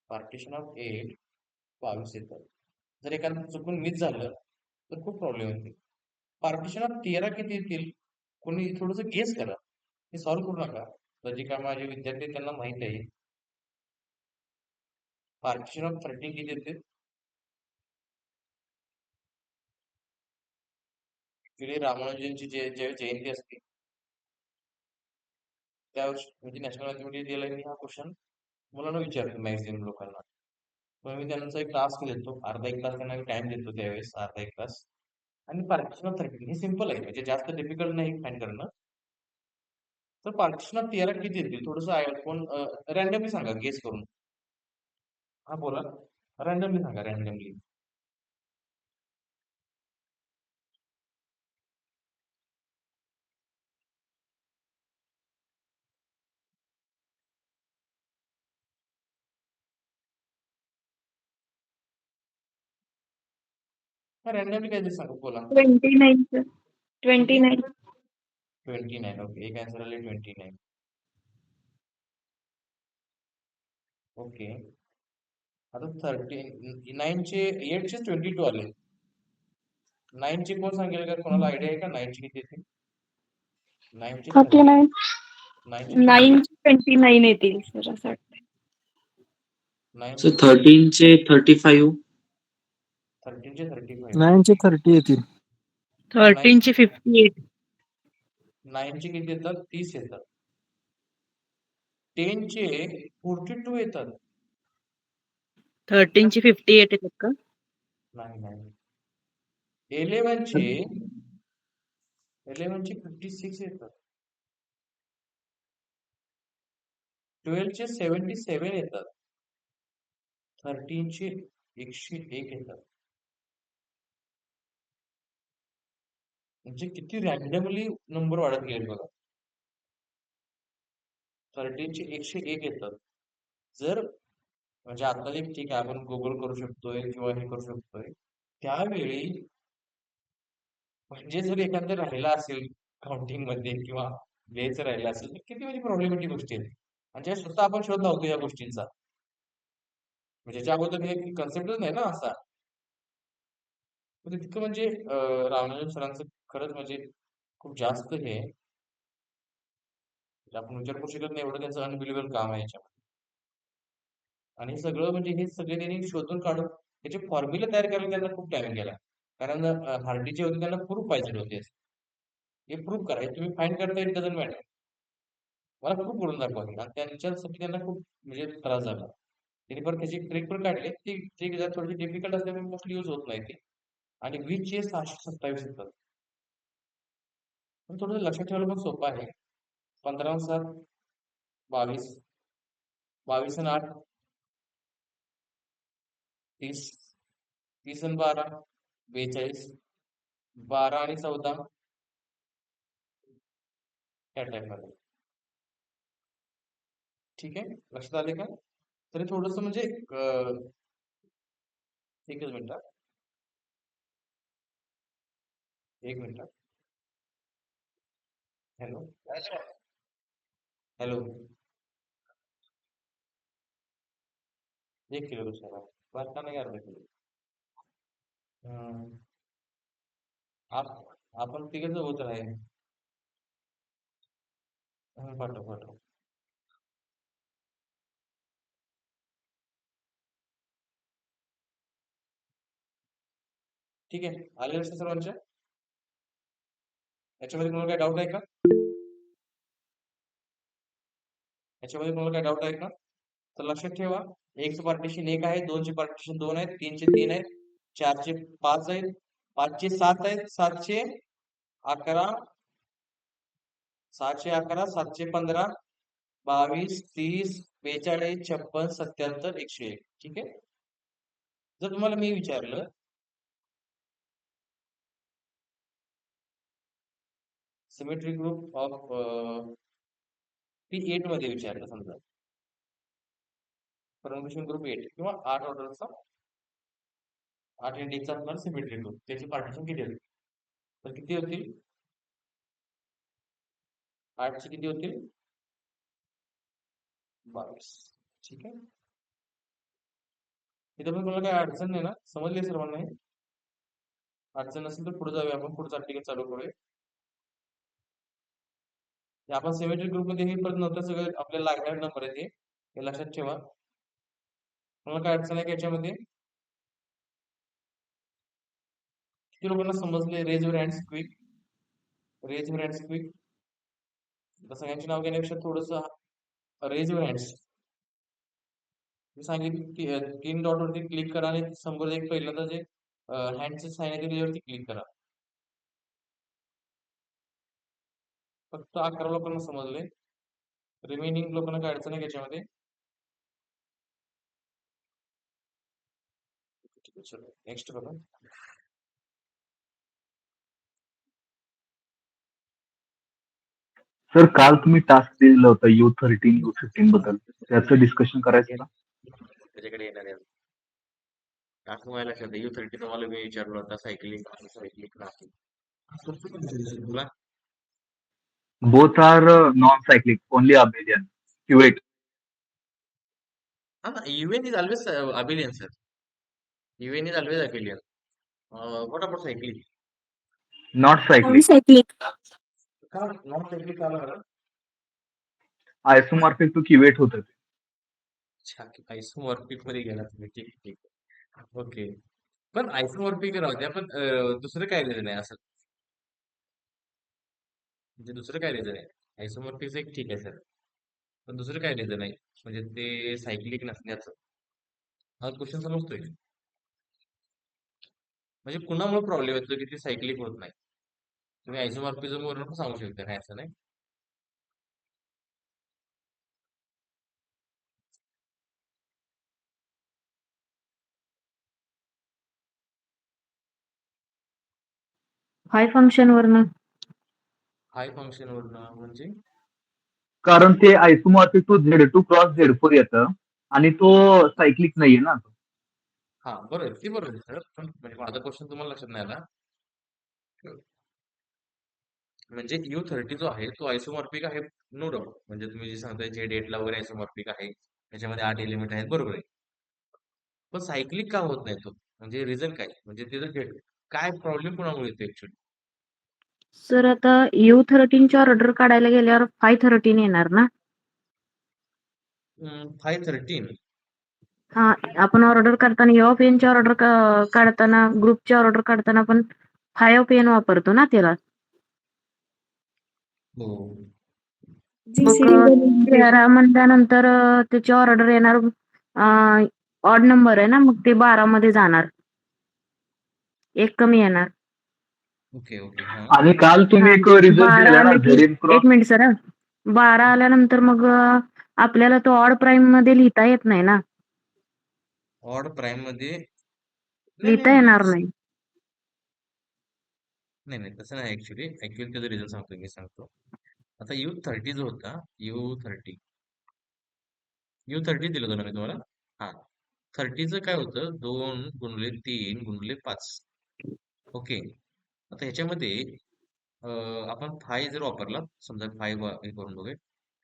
पार्टिशन ऑफ 8 22 येतं. जर एखादं चुकून मिस झालं तर खूप प्रॉब्लेम येते. पार्टिशन ऑफ 13 किती येतील? कोणी थोडंसं गेस करा, हे सॉल्व्ह करू नका. तर जे काय माझे विद्यार्थी आहेत, त्यांना माहित आहे. पार्टिशन ऑफ 13 किती येते? ऍक्च्युली रामानुजनची ज्यावेळी जयंती असते त्यावर्षी म्हणजे नॅशनल मॅथमॅटिक्स डेला मी हा क्वेश्चन मुलांना विचारतो, मॅक्झिमम लोकांना. मग मी त्यांचा एक टास्क देतो, अर्धा एक तास त्यांना टाइम देतो त्यावेळेस, अर्धा एक तास. आणि पार्टिशन ऑफ 13 हे सिम्पल आहे, म्हणजे जास्त डिफिकल्ट नाही फाईंड करणं. तर पार्टिशन ऑफ 13 किती येतील? थोडंसं कोण रॅन्डमली सांगा, गेस करून. हा बोला, रॅन्डमली सांगा, रॅन्डमली. रॅन्डमली काहीतरी सांगा, बोला. 29 सर. 29. 29. ओके, एक आन्सर आले 29. ओके, आता 39 चे 8 चे 22 आले. 9 चे कोण सांगेल का? कोणाला आयडिया आहे का 9 चे किती येतील? 9 चे 39. 9 चे 9 29 येतील सर असं वाटतं. 9 सर चे 13 चे 35. 13 चे 35. 9 चे 30 येतील. 13 चे 58. 9 चे किती येतात? 30 येतात. 10 चे 42 येतात. 13 चे 58 येतात का? नाही नाही. 11 चे 56 येतात. 12 चे 77 येतात. 13 चे 101 येतात. म्हणजे किती रॅन्डमली नंबर वाढत गेले बघा. 13 चे 101 येतात. जर म्हणजे आता एक ठीक आहे, आपण गुगल करू शकतोय किंवा हे करू शकतोय, त्यावेळी म्हणजे जर एखादं राहिला असेल काउंटिंग मध्ये किंवा वेळेचं राहिलं असेल तर किती म्हणजे प्रॉब्लेमॅटिक गोष्टी आहेत. आणि ज्या स्वतः आपण शोध लावतो या गोष्टींचा, म्हणजे ज्या अगोदर हे कन्सेप्टच नाही ना असा. तर तितकं म्हणजे रामानुजन सरांचं खरंच म्हणजे खूप जास्त हे आहे. म्हणजे आपण विचार करू शकत नाही एवढं त्यांचं अनबिलिव्हेबल काम आहे याच्यामध्ये. आणि हे सगळं म्हणजे हे सगळे त्यांनी शोधून काढून त्याचे फॉर्म्युला तयार करायला त्यांना खूप टाइम गेला. कारण हार्डीचे होते त्यांना प्रूफ पाहिजे होते. हे प्रूफ करा, हे तुम्ही फाईंड करता इट डझंट मॅटर, मला प्रूफ करून दाखवा. आणि त्यांच्यासाठी त्यांना खूप म्हणजे त्रास झाला. त्यांनी परत त्याची ट्रिक पण काढली, ती ट्रिक जर थोडी डिफिकल्ट असल्यामुळे मोस्टली यूज होत नाही ती. आणि 20 चे 627 येतात. पण थोडं लक्षात ठेवायला पण सोपं आहे. 15 7 22, 22 आणि 8 30, 30 आणि 12 42, 12 आणि 14 या टाईपमध्ये. ठीक आहे, लक्षात आले का? तरी थोडस म्हणजे एकच मिनिट, एक मिनिट. हॅलो हॅलो, 1 किलो दुसरा बारका नाही, अर्धा किलो. आपण तिघच होत आहे. पाठव पाठव. ठीक आहे, आले लक्षात सर्वांच्या? याच्यामध्ये कोणाला काय डाऊट आहे का? याच्यामध्ये कोणाला काय डाऊट आहे का? तर लक्षात ठेवा, एकचं पार्टिशन 1 आहे, 2चे पार्टिशन 2 आहेत, 3चे 3 आहेत, 4चे 5 आहेत, 5चे 7 आहेत, 7चे 11, 6चे 11, 7चे 15, 22, 30, 42, 56, 77, 101. ठीक आहे. जर तुम्हाला मी विचारलं सिमेट्री ग्रुप ऑफ P8 मध्ये विचारलं समजा परम्युटेशन ग्रुप 8 किंवा 8 ऑर्डरचा 8 इंडेक्सचा असणार सिमेट्री ग्रुप, त्याची पार्टिशन किती होतील? तर किती होतील? 8चे किती होतील? 22. ठीक आहे. इथं पण तुम्हाला काही अडचण नाही ना? समजली सर्वांना हे? अडचण नसेल तर पुढे जाऊया, आपण पुढचं आर्टिकल चालू करूया. हे आपण सिमेट्री ग्रुप मध्ये हे परत नंतर सगळं आपल्याला लागणार नंबर आहे ते, हे लक्षात ठेवा. तुम्हाला काय अडचण आहे का याच्यामध्ये? किती लोकांना समजले? Raise your hands quick. Raise your hands quick. सगळ्यांची नाव घेण्यापेक्षा थोडस रेज युअर हँड्स. मी सांगितलं की 3 डॉट वरती क्लिक करा आणि समोर एक पहिल्यांदा जे हँडचे साइन आहे त्याच्यावरती क्लिक करा. फक्त 11 लोकांना समजले. रिमेनिंग लोकांना काय अडचण आहे याच्यामध्ये? चलो नेक्स्ट बघा. सर काल तुम्ही टास्क दिलेला होता U13 U15 बद्दल, त्याचं डिस्कशन करायचं का? त्याच्याकडे येणार आहे. टास्क व्हायला लक्षात U30 तुम्हाला मी विचारलं होता सायकलिंग नाही. तुला both are non cyclic, only abelian Q8. UN is always abelian, sir. UN is always abelian. What about cycling? Not cyclic. Cyclic. का नॉन सायक्लिक का बरं? आयसोमॉर्फिक टू Q8 होतं ते. अच्छा, आयसोमॉर्फिक मध्ये गेला तुम्ही. ठीक ठीक. ओके. पण आयसोमॉर्फिक राहू द्या, पण दुसरं काय रिझन आहे असं? म्हणजे दुसरं काय रिझन आहे? आयसोमॉर्फिक एक ठीक आहे सर, पण दुसरं काय रिझन आहे म्हणजे ते सायक्लिक नसण्याचं? हा क्वेश्चन समजतोय? म्हणजे कुणामुळे प्रॉब्लेम येतो की ते सायक्लिक होत नाही? तुम्ही आयसोमॉर्फिझम वरून पण सांगू शकता, नाही असं नाही. हाय फंक्शन वरनं. हाय फंक्शन वरून म्हणजे कारण ते आयसोमॉर्फिक टू Z2 क्रॉस Z4 येतं आणि तो सायक्लिक नाहीये ना. हा बरोबर, ते बरोबर आहे सर, पण म्हणजे माझा क्वेश्चन तुम्हाला लक्षात नाही आला. म्हणजे U30 जो आहे तो आयसोमॉर्फिक आहे, नो डाऊट. म्हणजे तुम्ही जे सांगताय Z8 ला वगैरे आयसोमॉर्फिक आहे, त्याच्यामध्ये 8 एलिमेंट आहेत, बरोबर आहे. पण सायक्लिक का होत नाही तो? म्हणजे रिझन काय? म्हणजे त्याचं काय प्रॉब्लेम कोणामुळे येतो ऍक्च्युली? सर आता U13 ऑर्डर काढायला गेल्यावर 513 येणार ना? 513. हा, आपण ऑर्डर करताना UPN ची ऑर्डर काढताना, ग्रुपची ऑर्डर काढताना आपण 5PN वापरतो ना त्याला. हो. मग 13 म्हणल्यानंतर त्याची ऑर्डर येणार ऑड नंबर आहे ना, मग ते 12 मध्ये जाणार. एक कमी येणार. Okay okay. हा आणि काल तुम्ही एक रिझल्ट 12 दिला ना आले की ZN क्रॉस. एक मिनिट सर, 12 आल्यानंतर मग आपल्याला तो ऑड प्राइम मध्ये लिहिता येत नाही ना, ऑड प्राइम मध्ये लिहिता येणार नाही. नाही नाही तसं नाही. ऍक्च्युली त्याचं रिझन सांगतो, मी सांगतो. आता U30 जो होता, U30 दिलं होतं ना मी तुम्हाला. हा, 30चं काय होतं? 2 गुणिले 3 गुणिले 5. ओके. आता ह्याच्यामध्ये आपण 5 जर वापरला, समजा 5 हे करून बघूया,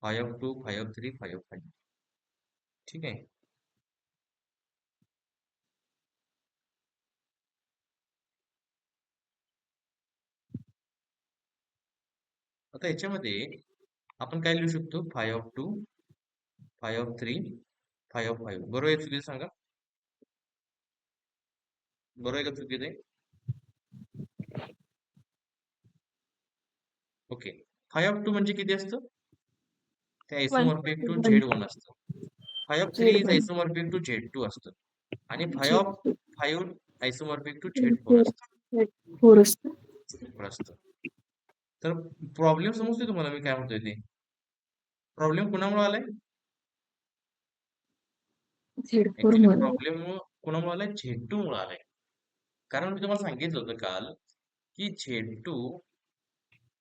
5 5 3 5. ठीक आहे. आता ह्याच्यामध्ये आपण काय लिहू शकतो? 5 5 5 बरोबर आहे चुकीचं सांगा? बरोबर आहे का चुकीचं आहे? ओके. 5 म्हणजे किती असतं? ते आयसोमॉर्फिक टू Z1 असतं. 5 इज आयसोमॉर्फिक टू Z2 असतं. आणि 5 आयसोमॉर्फिक टू Z4 असतं. 4 असतं. असतं. तर प्रॉब्लेम समजतोय तुम्हाला मी काय म्हणतोय ते? प्रॉब्लेम कुणामुळे आलाय? Z4 ऍक्च्युली मध्ये. प्रॉब्लेम कुणामुळे आलाय? Z2 मुळे आलाय. कारण मी तुम्हाला सांगितलं होतं काल की Z2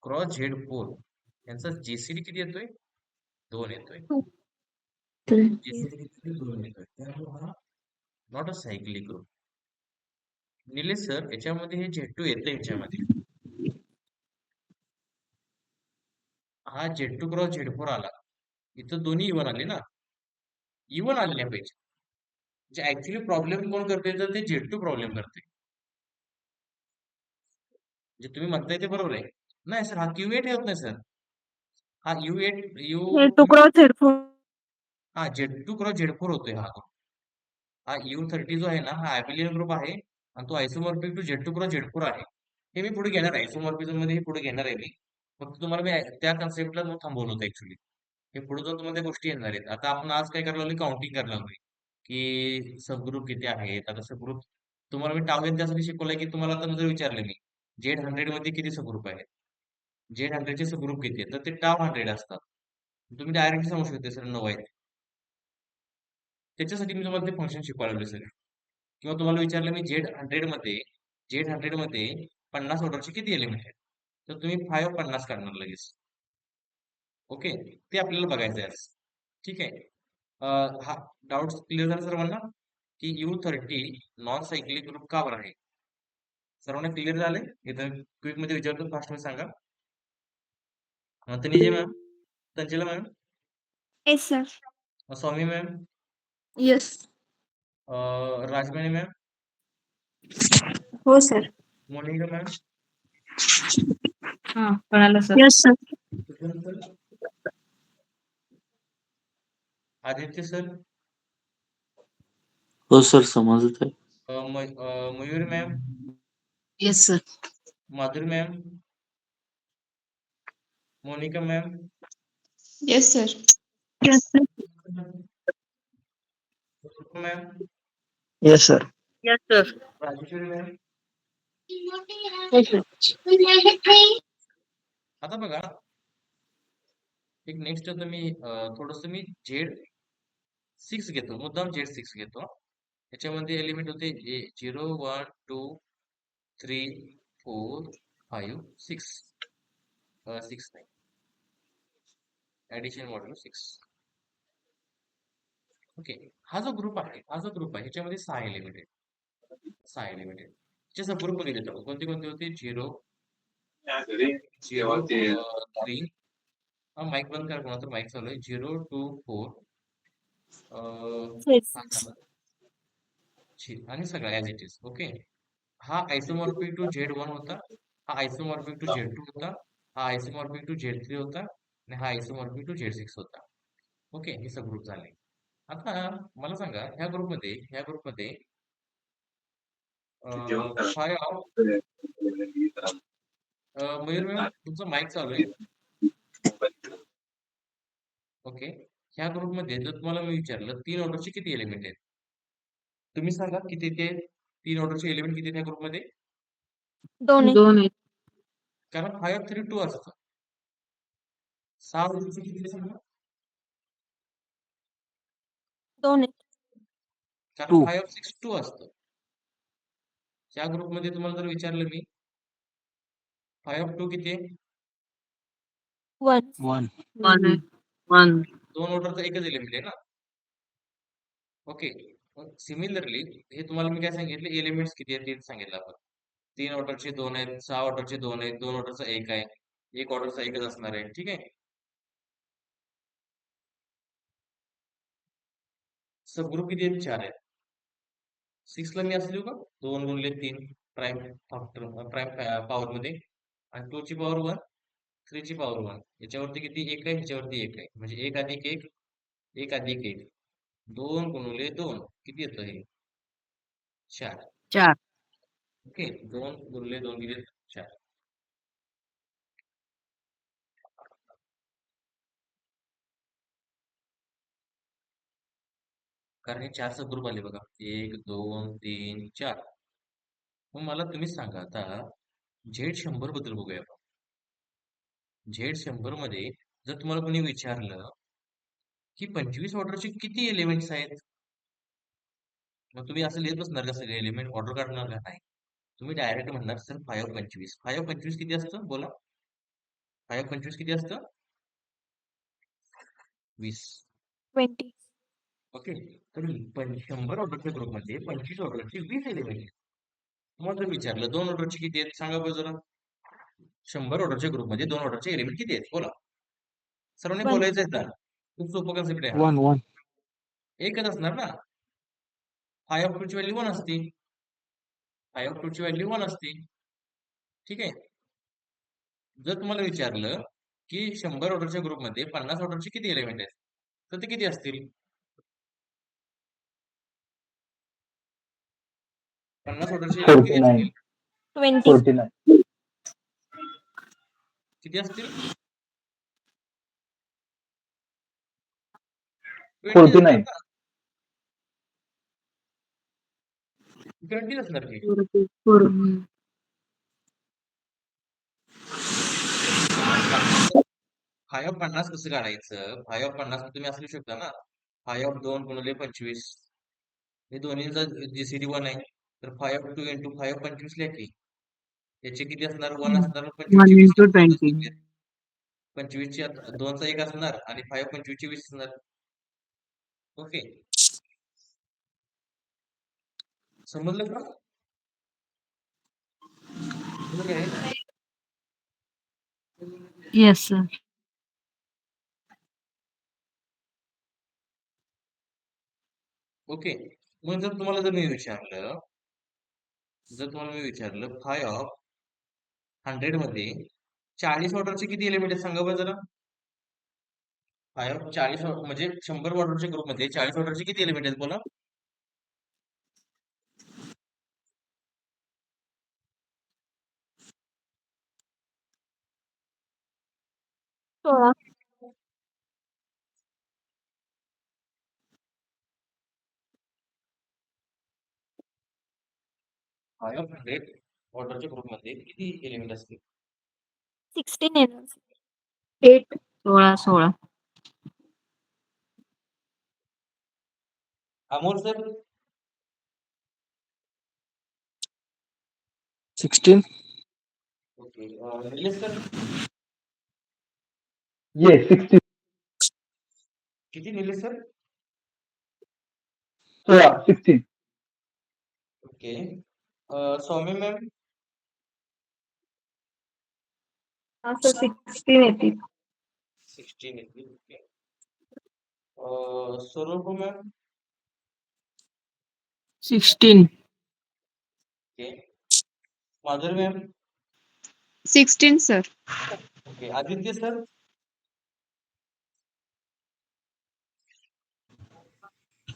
क्रॉस Z4 यांचा जीसीडी किती येतोय? 2 येतोय. जीसीडी किती? 2 येतोय. त्यामुळे हा not a cyclic group. Nilesh sir याच्यामध्ये हे Z2 येतं याच्यामध्ये. हा Z2 क्रॉस Z4 आला. इथं दोन्ही इव्हन आले ना? इव्हन आले नाही पाहिजे. जे ऍक्च्युली प्रॉब्लेम कोण करते तर ते Z2 प्रॉब्लेम करते. जे तुम्ही म्हणताय ते बरोबर आहे. नाही सर, हा Q8 होत नाही सर. हा U8 Z2 क्रॉस Z4. हा Z2 क्रॉस Z4 होतोय हा. हा U30 जो आहे ना, हा ऍबिलियन ग्रुप आहे आणि तो आयसोमॉर्फिक टू Z2 क्रॉस Z4 आहे. हे मी पुढे घेणार आहे. आयसोमॉर्फिझम मध्ये हे पुढे घेणार आहे मी. फक्त तुम्हाला मी त्या कन्सेप्टला थांबवलं होतं ऍक्च्युली. हे पुढे जाऊन तुम्हाला त्या गोष्टी येणार आहेत. आता आपण आज काय करायला लागलोय? काउंटिंग करायला लागलोय की सबग्रुप किती आहेत. आता सबग्रुप तुम्हाला मी टावेल त्यासाठी शिकवलंय की तुम्हाला आता जर विचारले मी Z100 मध्ये किती सबग्रुप आहेत, Z100 चे सबग्रुप किती आहेत, तर ते टाव 100 असतात. तुम्ही डायरेक्ट सांगू शकता सर 9 आहेत. त्याच्यासाठी मी तुम्हाला ते फंक्शन शिकवायला लागलोय सर. किंवा तुम्हाला विचारलं मी Z100 मध्ये 50 ऑर्डरचे किती एलिमेंट आहेत, तर तुम्ही 50 काढणार लगेच. ओके, ते आपल्याला बघायचं आहे आज. ठीक आहे. हा डाऊट क्लिअर झाला सर्वांना की U30 नॉन सायक्लिक ग्रुप का बरं आहे? सर्वांना क्लिअर झालंय? इथं क्विक मध्ये विचारतो, फास्ट मध्ये सांगा. तनिजे ma'am, Tanzila ma'am, yes sir. Swami ma'am, yes. Rajmani ma'am, हो सर. मोनिका मॅम, हा कळालं sir. Yes sir. Sushant sir, Aditya sir, हो सर समजत आहे. Mayuri ma'am, yes sir. Madhuri ma'am, Monica ma'am, yes sir. Ma'am, yes sir. Yes sir. Rajeshwari ma'am. आता बघा, एक नेक्स्ट आता मी थोडस मी Z6 घेतो, मुद्दाम Z6 घेतो. याच्यामध्ये एलिमेंट होते 0 1 2 3 4 5 6 6 नाही, ऍडिशन मॉड्यूल 6. ओके, हा जो ग्रुप आहे ह्याच्यामध्ये 6 एलिमेंट आहेत. 6 एलिमेंट आहेत. त्याचे सब ग्रुप बघितले जातात. कोणते कोणते होते? 0 0 3. हा माईक बंद करा, कोणाचा माईक चालू आहे. 0 2 4 आणि सगळा ऍज इट इज. ओके, हा आयसोमॉर्फिक टू Z1 होता, हा आयसोमॉर्फिक टू Z2 होता, हा आयसोमॉर्फिक टू Z3 होता आणि हा आयसोमॉर्फिक टू Z6 होता. ओके, हे सब ग्रुप झाले. आता मला सांगा, ह्या ग्रुपमध्ये मयूर मॅम तुमचा माईक चालू आहे. ओके, ह्या ग्रुपमध्ये जर तुम्हाला मी विचारलं 3 ऑर्डरचे किती एलिमेंट आहेत, तुम्ही सांगा किती ते 3 ऑर्डरचे एलिमेंट किती आहेत ह्या ग्रुपमध्ये? 2 आहेत. कारण 5 3 2 असतं. 6 ऑर्डरचे किती सांगा? 2 आहेत. कारण 5 6 2 असतं. त्या ग्रुपमध्ये तुम्हाला जर विचारलं मी 5 2 किती आहे? 1. 1. 1. 2 ऑर्डरचा एकच एलिमेंट आहे ना. ओके, सिमिलरली हे तुम्हाला मी काय सांगितले, एलिमेंट्स किती आहेत ते सांगितलं आपण. 3 ऑर्डरचे 2 आहेत, 6 ऑर्डरचे 2 आहेत, 2 ऑर्डरचा 1 आहे, 1 ऑर्डरचा एकच असणार आहे. ठीक आहे. सबग्रुप किती आहेत? 4 आहेत. 6 ला मी असं लिहू का? 2 गुणिले 3 प्राईम फॅक्टर प्राईम पॉवर मध्ये, आणि 2 ची पॉवर 1, 3 ची पॉवर 1. याच्यावरती किती? 1 आहे, ह्याच्यावरती 1 आहे, म्हणजे 1 अधिक 1, 1 अधिक 1, 2 गुणिले 2 किती येतं हे? 4. 4. ओके, 2 गुणिले 2 किती? 4. कारण हे 4 सबग्रुप आले बघा. 1, 2, 3, 4. मग मला तुम्ही सांगा आता Z100 बद्दल बघूया आपण. Z100 मध्ये जर तुम्हाला कोणी विचारलं की 25 ऑर्डरचे किती एलिमेंट्स आहेत? मग तुम्ही असं लिहित बसणार का सगळे एलिमेंट ऑर्डर काढणार का? नाही. तुम्ही डायरेक्ट म्हणणार सर 5 25. 5 25 किती असतं? बोला. 5 25 किती असतं? 20. 20. ओके. तर 100 ऑर्डरच्या ग्रुपमध्ये 25 ऑर्डरचे 20 एलिमेंट आहेत. मग जर विचारलं 2 ऑर्डरचे किती आहेत? सांगा बरं जरा. 100 ऑर्डरच्या ग्रुपमध्ये 2 ऑर्डरचे एलिमेंट किती आहेत? बोला. सर्वांनी 1. बोलायचं आहे ना. खूप सोपं कन्सेप्ट आहे हा. 1 एकच असणार ना. 5 ऑफ 2 ची व्हॅल्यू 1 असते. 5 ऑफ 2 ची व्हॅल्यू 1 असते. ठीक आहे. जर तुम्हाला विचारलं की 100 ऑर्डरच्या ग्रुपमध्ये 50 ऑर्डरचे किती एलिमेंट आहेत? तर ते किती असतील? 50 ऑर्डरचे एलिमेंट किती 49 असतील? 20. 49 किती असतील? 49 20 असणार की. 5 ऑफ 50 कसं काढायचं? 5 ऑफ 50 तुम्ही असू शकता ना. 5 ऑफ 2 गुणिले 25. हे दोन्हीचा जीसीडी 1 आहे. तर 5 ऑफ 2 इंटू 5 ऑफ 25 लिहा की. याचे किती असणार? 1 असणार. 25 ची 20 असणार. 25 ची 2 चा 1 असणार आणि 5 25 ची 20 असणार. ओके. समजलं का? समजलं काय? Yes sir. ओके. मग जर तुम्हाला मी विचारलं 5 ऑफ 100 मध्ये 40 ऑर्डरचे किती एलिमेंट आहेत? सांगा बरं जरा. 5 ऑफ 40 म्हणजे 100 ऑर्डरच्या ग्रुपमध्ये 40 ऑर्डरचे किती एलिमेंट आहेत? बोला. सोळा. 5 ऑफ 100 ऑर्डरच्या ग्रुपमध्ये किती एलिमेंट असतील? 16 येणार. 8. 16. Amol sir. 16 okay. Nilesh sir. Yes 60 किती Nilesh sir? 16 okay. Saumya ma'am. असं 16 येतील. 16 येतील. ओके. स्वरूप ma'am. 16. Okay. Madhuri ma'am. 16 sir. Okay. Aditya sir.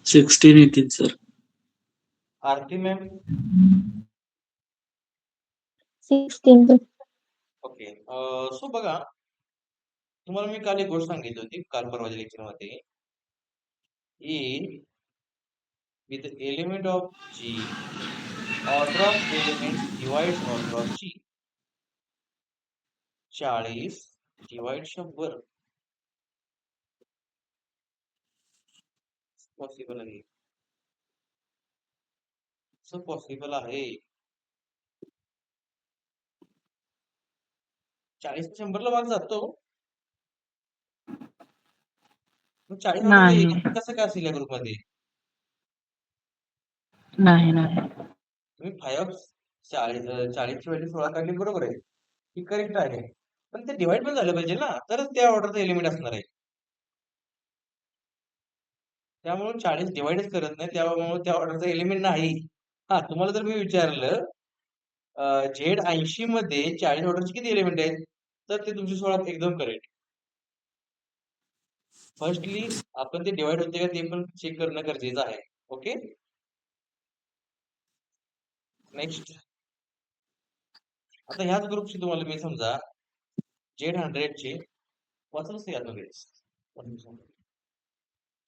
16 येतील सर. आरती मॅम. 16. ओके. सो बघा तुम्हाला मी काल एक गोष्ट सांगितली होती काल परवाच्या लेक्चर मध्ये. ए with the element of G, order of elements divides order of G. 40 divide 100. Possible आहे. सो पॉसिबल आहे. 40 100 ला भाग जातो. मग 40 मध्ये नाही. एक कसं काय असेल या ग्रुपमध्ये? नाही. तुम्ही 5 40 ची व्हॅल्यू 16 काढली बरोबर आहे. ही करेक्ट आहे. पण ते डिवाइड पण झालं पाहिजे ना, तरच त्या ऑर्डरचा एलिमेंट असणार आहे. त्यामुळे 40 डिवाइडच करत नाही, त्यामुळे त्या ऑर्डरचा एलिमेंट नाही. हा तुम्हाला जर मी विचारलं झेड 80 मध्ये 40 ऑर्डरचे किती एलिमेंट आहेत? तर ते तुमची 16 एकदम करेक्ट. फर्स्टली आपण ते डिवाइड होते का ते पण चेक करणं गरजेचं आहे. ओके. नेक्स्ट. आता ह्याच ग्रुपची तुम्हाला मी समजा Z100 चे वाचलंच नाही आता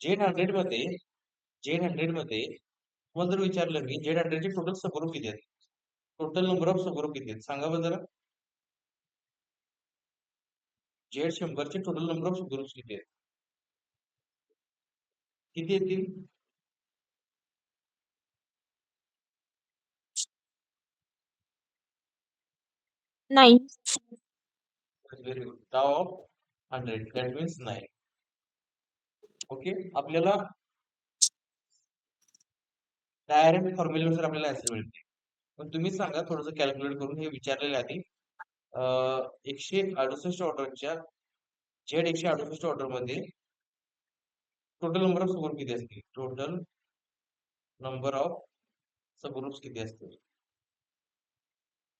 Z100 मध्ये Z100 मध्ये तुम्हाला जर विचारलं मी Z100 चे टोटल सबग्रुप किती आहेत? टोटल नंबर ऑफ सबग्रुप किती आहेत? सांगा बरं जरा. Z100 चे टोटल नंबर ऑफ सबग्रुप किती आहेत? किती येतील? नाही. Very good. टाव of 100 that means 9. Okay, आपल्याला डायरेक्ट फॉर्म्युल्यानुसार आपल्याला आन्सर मिळते. पण तुम्ही सांगा थोडंसं कॅल्क्युलेट करून हे विचारलेलं आधी. 168 ऑर्डरच्या Z168 ऑर्डर मध्ये टोटल नंबर ऑफ सबग्रुप किती असतील? टोटल नंबर ऑफ सबग्रुप्स किती असतील?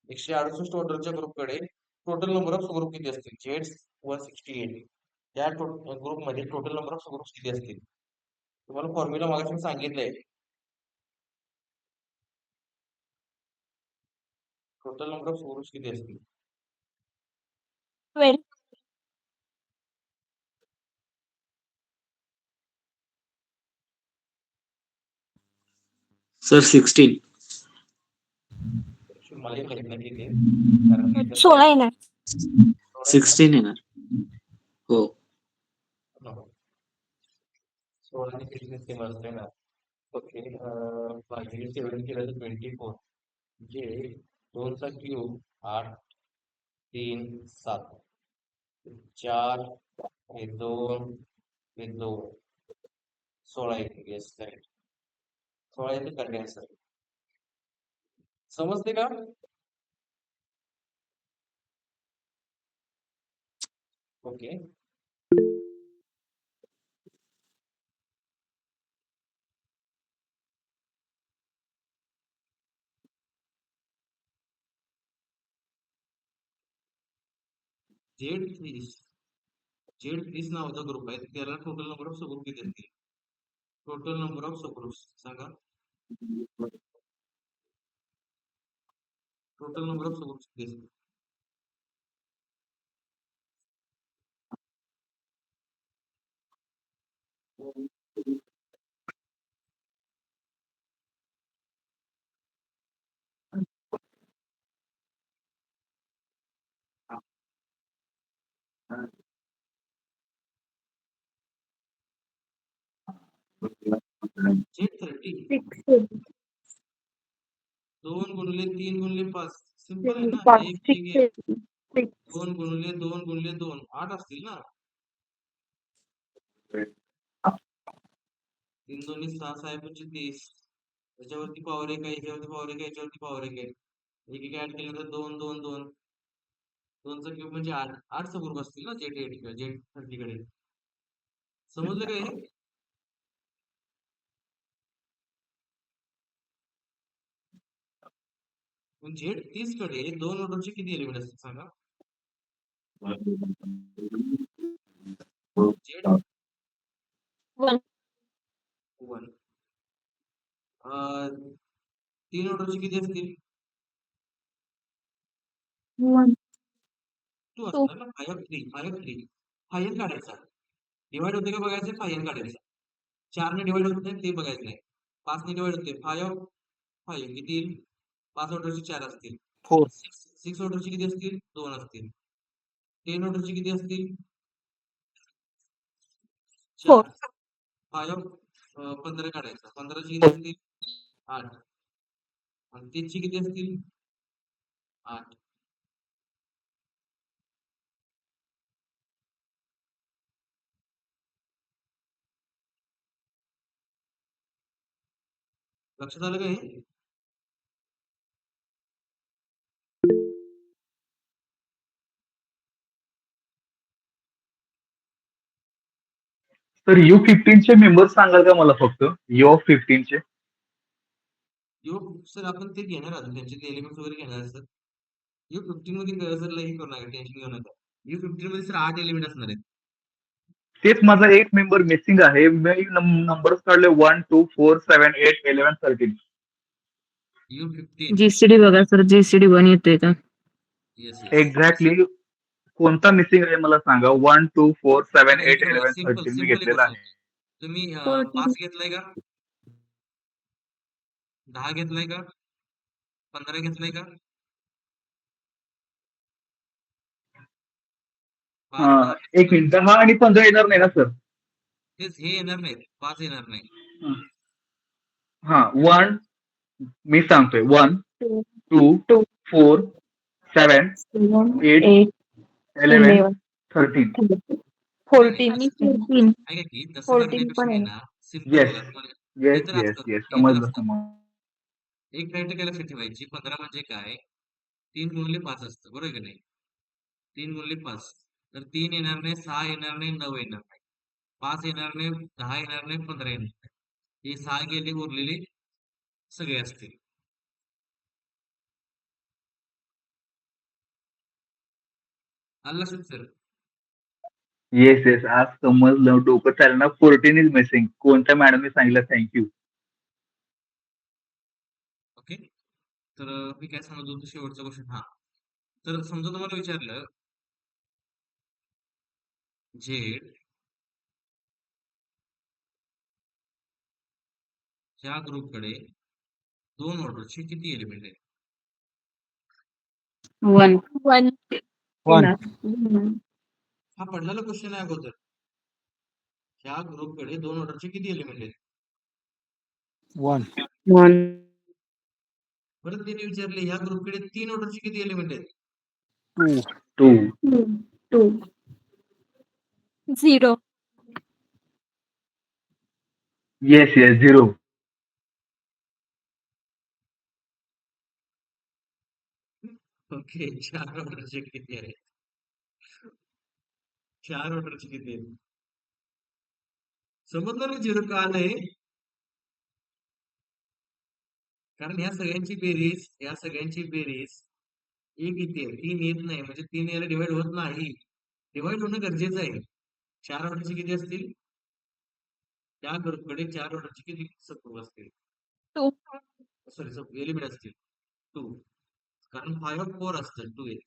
168 ऑर्डरच्या ग्रुपकडे टोटल नंबर ऑफ सबग्रुप किती असतील? Z168 त्या ग्रुप मध्ये टोटल नंबर ऑफ सबग्रुप्स किती असतील? तुम्हाला फॉर्म्युला मागाशी मी सांगितलंय. टोटल नंबर ऑफ सबग्रुप्स किती असतील? 12. सर 16. मला माहित नाही किती आहे. कारण की इथं 16 येणार. 16 येणार. हो. नको. 16 आणि 16 सेम असते ना. ओके, भागिले 7 केलं तर 24 म्हणजे 2चा क्यूब 8 3 7 4 हे 2 हे 2 16 येते. Yes correct. 16 येते करेक्ट आन्सर. समजते का? ओके, Z30 नावाचा ग्रुप आहे. त्याला टोटल नंबर ऑफ सबग्रुप किती असतील? टोटल नंबर ऑफ सबग्रुप्स सांगा. टोटल नंबर ऑफ सबग्रुप्स किती असतील? Z30 2 गुणिले 3 गुणिले 5 सिंपल आहे ना. 1 1 1 2 गुणिले 2 गुणिले 2 8 असतील ना. 3 2 6 6 25 त्याच्यावरती पॉवर 1 आहे, याच्यावरती पॉवर 1 आहे, याच्यावरती पॉवर 1 आहे. एक एक ऍड केलं तर 2 2 2 2चा क्यूब म्हणजे 8 8 सबग्रुप असतील ना Z30 कडे. समजलं काय हे? Z30 कडे 2 ऑर्डरचे किती एलिमेंट असतील सांगा. Z1 1. 3 ऑर्डरचे किती असतील? 1. 2 असणार ना. 5 of 3 5 of 3 5 काढायचा. डिवाइड होते का बघायचं, 5 काढायचा. 4 ने डिवाइड होत नाही ते बघायचं नाही. 5 ने डिवाइड होते. 5 of 5 किती येईल? 5 ऑर्डरचे 4 असतील. 4. 6 ऑर्डरचे किती असतील? 2 असतील. 10 ऑर्डरचे किती असतील? 4. 5 of 15 काढायचा. 15चे किती असतील? 8. आणि 30चे किती असतील? 8. लक्षात आलं का हे? तर U15 चे मेंबर्स सांगाल का मला फक्त U15 चे? सर आपण ते घेणार आहोत. त्यांचे एलिमेंट्स वगैरे घेणार सर. U15 मध्ये सर लई करू नका, टेन्शन घेऊ नका. U15 मध्ये सर 8 एलिमेंट असणार आहेत. तेच माझा एक मेंबर मिसिंग आहे. मी नंबर्स काढले 1 2 4 7 8 11 13. U15 जीसीडी बघा सर, जीसीडी 1 येते का? Yes yes. एक्झॅक्टली कोणता मिसिंग आहे मला सांगा. 1 2 4 7 8 11 सिंपल 13 मी सिंपल घेतलेला आहे. तुम्ही 14. पास घेतलाय का? 10 घेतलाय का? 15 घेतलाय का? 12 एक मिनिट, हा आणि 15 येणार नाही ना सर? तेच हे येणार नाहीत, 5 येणार नाही. हा 1, मी सांगतोय 1, 2, 4, 7, 8, 11, 13. 14 ऐका की तसं 14 करण्यापेक्षा पण आहे आहे. ना, सिम्पल येस बघा तुम्हाला येस हे तर येस असतं, येस, हे तर समजलं असतं. समजलं. एक पॉईंट काय लक्षात ठेवायची, 15 म्हणजे काय? 3 गुणिले 5 असतं, बरोबर की नाही? 3 गुणिले 5 तर 3 येणार नाही, 6 येणार नाही, 9 येणार नाही, 5 येणार नाही, 10 येणार नाही, 15 येणार नाही. हे 6 गेले, उरलेले सगळे असतील. आलं लक्षात सर? येस येस, आज समजलं, डोकं चालणार. 14 इज मिसिंग. कोणत्या मॅडमने सांगितलं? थँक्यू. ओके, तर मी काय सांगत होतो, शेवटचा क्वेश्चन. हा, तर समजा तुम्हाला विचारलं झेड ह्या ग्रुपकडे 2 ऑर्डरचे किती एलिमेंट आहेत? 1. 1 1. हा पडलेला क्वेश्चन आहे अगोदर. ह्या ग्रुपकडे 2 ऑर्डरचे किती एलिमेंट आहेत? 1. 1. परत त्यांनी विचारले ह्या ग्रुपकडे 3 ऑर्डरचे किती एलिमेंट आहेत? 2. 2. 2 0 येस येस, 0. ओके, 4 ऑर्डरचे किती आहेत? 4 ऑर्डरचे किती आहेत? समजलं ना 0 का आलंय? कारण ह्या सगळ्यांची बेरीज एक येते, 3 येत नाही, म्हणजे 3 याला डिवाइड होत नाही. डिवाइड होणं गरजेचं आहे. 4 ऑर्डरचे किती असतील? त्या ग्रुपकडे 4 ऑर्डरचे किती सब असतील? 2 सॉरी, सब एलिमेंट असतील 2. कारण 5 ऑफ 4 असतं, 2 येत.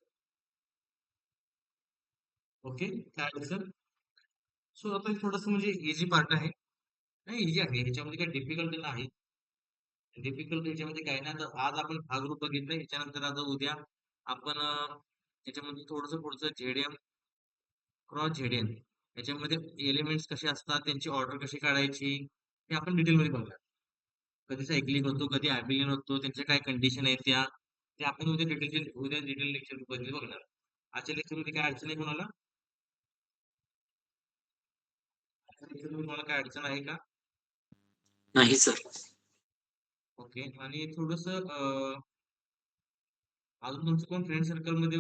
ओके, काय अडचण? सो आता थोडस म्हणजे इझी पार्ट आहे. नाही, इझी आहे, ह्याच्यामध्ये काही डिफिकल्ट नाही. डिफिकल्ट ह्याच्यामध्ये काय नाही. आता आज आपण हा ग्रुप बघितला, याच्यानंतर आता उद्या आपण याच्यामध्ये थोडस पुढचं झेडएम क्रॉस झेडएन याच्यामध्ये एलिमेंट्स कसे असतात, त्यांची ऑर्डर कशी काढायची, हे आपण डिटेलमध्ये बघणार. कधी सायक्लिक होतो, कधी ॲबिलियन होतो, त्यांच्या काय कंडिशन आहेत ते आपण उद्या डिटेल लेक्चर मध्ये बघणार. आजच्या लेक्चरमध्ये काय अडचण आहे कोणाला? तुम्हाला काय अडचण आहे का? नाही सर. ओके, आणि थोडस अजून तुमचं कोण फ्रेंड सर्कल मध्ये